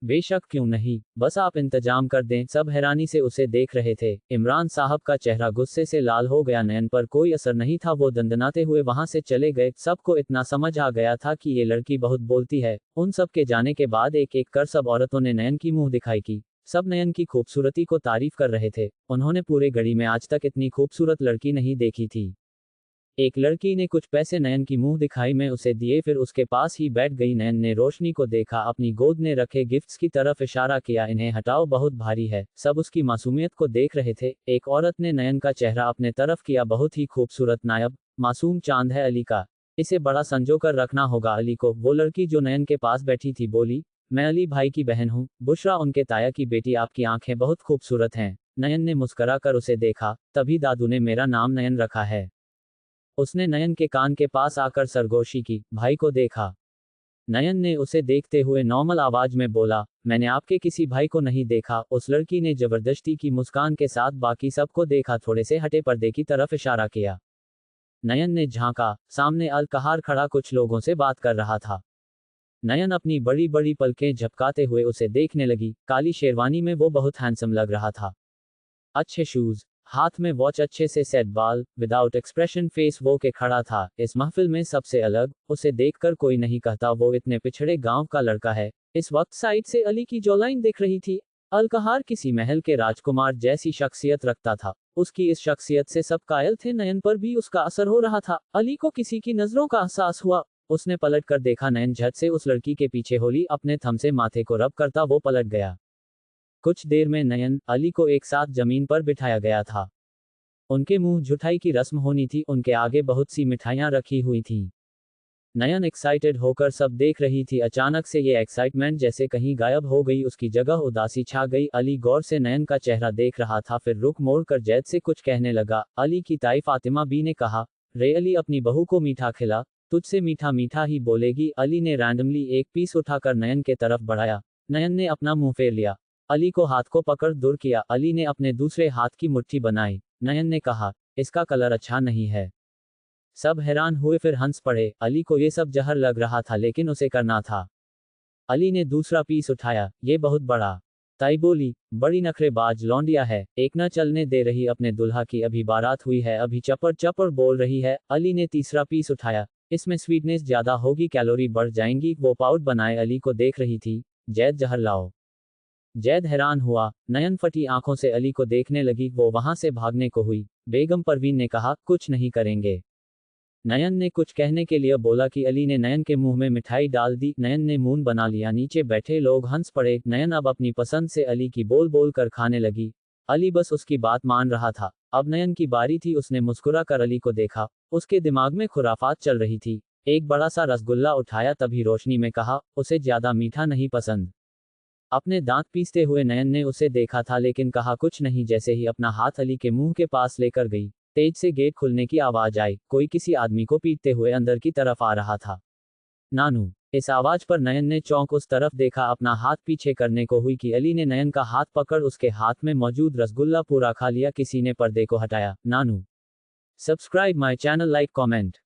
बेशक, क्यों नहीं, बस आप इंतजाम कर दें। सब हैरानी से उसे देख रहे थे। इमरान साहब का चेहरा गुस्से से लाल हो गया। नयन पर कोई असर नहीं था। वो दंदनाते हुए वहां से चले गए। सबको इतना समझ आ गया था कि ये लड़की बहुत बोलती है। उन सब के जाने के बाद एक एक कर सब औरतों ने नयन की मुंह दिखाई की। सब नयन की खूबसूरती को तारीफ कर रहे थे। उन्होंने पूरे घड़ी में आज तक इतनी खूबसूरत लड़की नहीं देखी थी। एक लड़की ने कुछ पैसे नयन की मुंह दिखाई में उसे दिए, फिर उसके पास ही बैठ गई। नयन ने रोशनी को देखा, अपनी गोद में रखे गिफ्ट्स की तरफ इशारा किया, इन्हें हटाओ, बहुत भारी है। सब उसकी मासूमियत को देख रहे थे। एक औरत ने नयन का चेहरा अपने तरफ किया, बहुत ही खूबसूरत नायब, मासूम चांद है अली का, इसे बड़ा संजो कर रखना होगा अली को। वो लड़की जो नयन के पास बैठी थी बोली, मैं अली भाई की बहन हूँ, बुशरा उनके ताया की बेटी, आपकी आंखें बहुत खूबसूरत हैं। नयन ने मुस्करा कर उसे देखा, तभी दादू ने मेरा नाम नयन रखा है। उसने नयन के कान के पास आकर सरगोशी की, भाई को देखा। नयन ने उसे देखते हुए नॉर्मल आवाज में बोला, मैंने आपके किसी भाई को नहीं देखा। उस लड़की ने जबरदस्ती की मुस्कान के साथ बाकी सबको देखा, थोड़े से हटे पर्दे की तरफ इशारा किया। नयन ने झांका, सामने अलकहार खड़ा कुछ लोगों से बात कर रहा था। नयन अपनी बड़ी बड़ी पलकें झपकाते हुए उसे देखने लगी। काली शेरवानी में वो बहुत हैंडसम लग रहा था। अच्छे शूज, हाथ में वॉच, अच्छे से सेट बाल, विदाउट एक्सप्रेशन फेस वो के खड़ा था। इस महफिल में सबसे अलग, उसे देखकर कोई नहीं कहता वो इतने पिछड़े गांव का लड़का है। इस वक्त साइड से अली की जॉलाइन दिख रही थी। अलकहार किसी महल के राजकुमार जैसी शख्सियत रखता था। उसकी इस शख्सियत से सब कायल थे, नयन पर भी उसका असर हो रहा था। अली को किसी की नजरों का एहसास हुआ। उसने पलट कर देखा, नयन झट से उस लड़की के पीछे होली, अपने थम से माथे को रब करता वो पलट गया। कुछ देर में नयन, अली को एक साथ जमीन पर बिठाया गया था। उनके मुंह जुठाई की रस्म होनी थी, उनके आगे बहुत सी मिठाइयां रखी हुई थीं। नयन एक्साइटेड होकर सब देख रही थी। अचानक से ये एक्साइटमेंट जैसे कहीं गायब हो गई, उसकी जगह उदासी छा गई। अली गौर से नयन का चेहरा देख रहा था, फिर रुख मोड़ कर जैद से कुछ कहने लगा। अली की ताई फातिमा बी ने कहा, रे अली, अपनी बहू को मीठा खिला, तुझसे मीठा मीठा ही बोलेगी। अली ने रैंडमली एक पीस उठाकर नयन के तरफ बढ़ाया। नयन ने अपना मुंह फेर लिया। अली को हाथ को पकड़ दूर किया। अली ने अपने दूसरे हाथ की मुट्ठी बनाई। नयन ने कहा, इसका कलर अच्छा नहीं है। सब हैरान हुए, फिर हंस पड़े। अली को ये सब जहर लग रहा था, लेकिन उसे करना था। अली ने दूसरा पीस उठाया, ये बहुत बड़ा। ताई बोली, बड़ी नखरेबाज लौंडिया है, एक न चलने दे रही अपने दुल्हा की, अभी बारात हुई है, अभी चपर चपर बोल रही है। अली ने तीसरा पीस उठाया, इसमें स्वीटनेस ज्यादा होगी, कैलोरी बढ़ जाएंगी। वो पाउड बनाए अली को देख रही थी। जैद, जहर लाओ। जैद हैरान हुआ। नयन फटी आंखों से अली को देखने लगी। वो वहां से भागने को हुई। बेगम परवीन ने कहा, कुछ नहीं करेंगे। नयन ने कुछ कहने के लिए बोला कि अली ने नयन के मुंह में मिठाई डाल दी। नयन ने मुंह बना लिया। नीचे बैठे लोग हंस पड़े। नयन अब अपनी पसंद से अली की बोल बोल कर खाने लगी। अली बस उसकी बात मान रहा था। अब नयन की बारी थी। उसने मुस्कुरा कर अली को देखा। उसके दिमाग में खुराफात चल रही थी। एक बड़ा सा रसगुल्ला उठाया, तभी रोशनी में कहा, उसे ज्यादा मीठा नहीं पसंद। अपने दांत पीसते हुए नयन ने उसे देखा था, लेकिन कहा कुछ नहीं। जैसे ही अपना हाथ अली के मुंह के पास लेकर गई, तेज से गेट खुलने की आवाज आई। कोई किसी आदमी को पीटते हुए अंदर की तरफ आ रहा था। नानू। इस आवाज पर नयन ने चौंक उस तरफ देखा। अपना हाथ पीछे करने को हुई कि अली ने नयन का हाथ पकड़ उसके हाथ में मौजूद रसगुल्ला पूरा खा लिया। किसी ने पर्दे को हटाया। Nanu. Subscribe my channel, like, comment.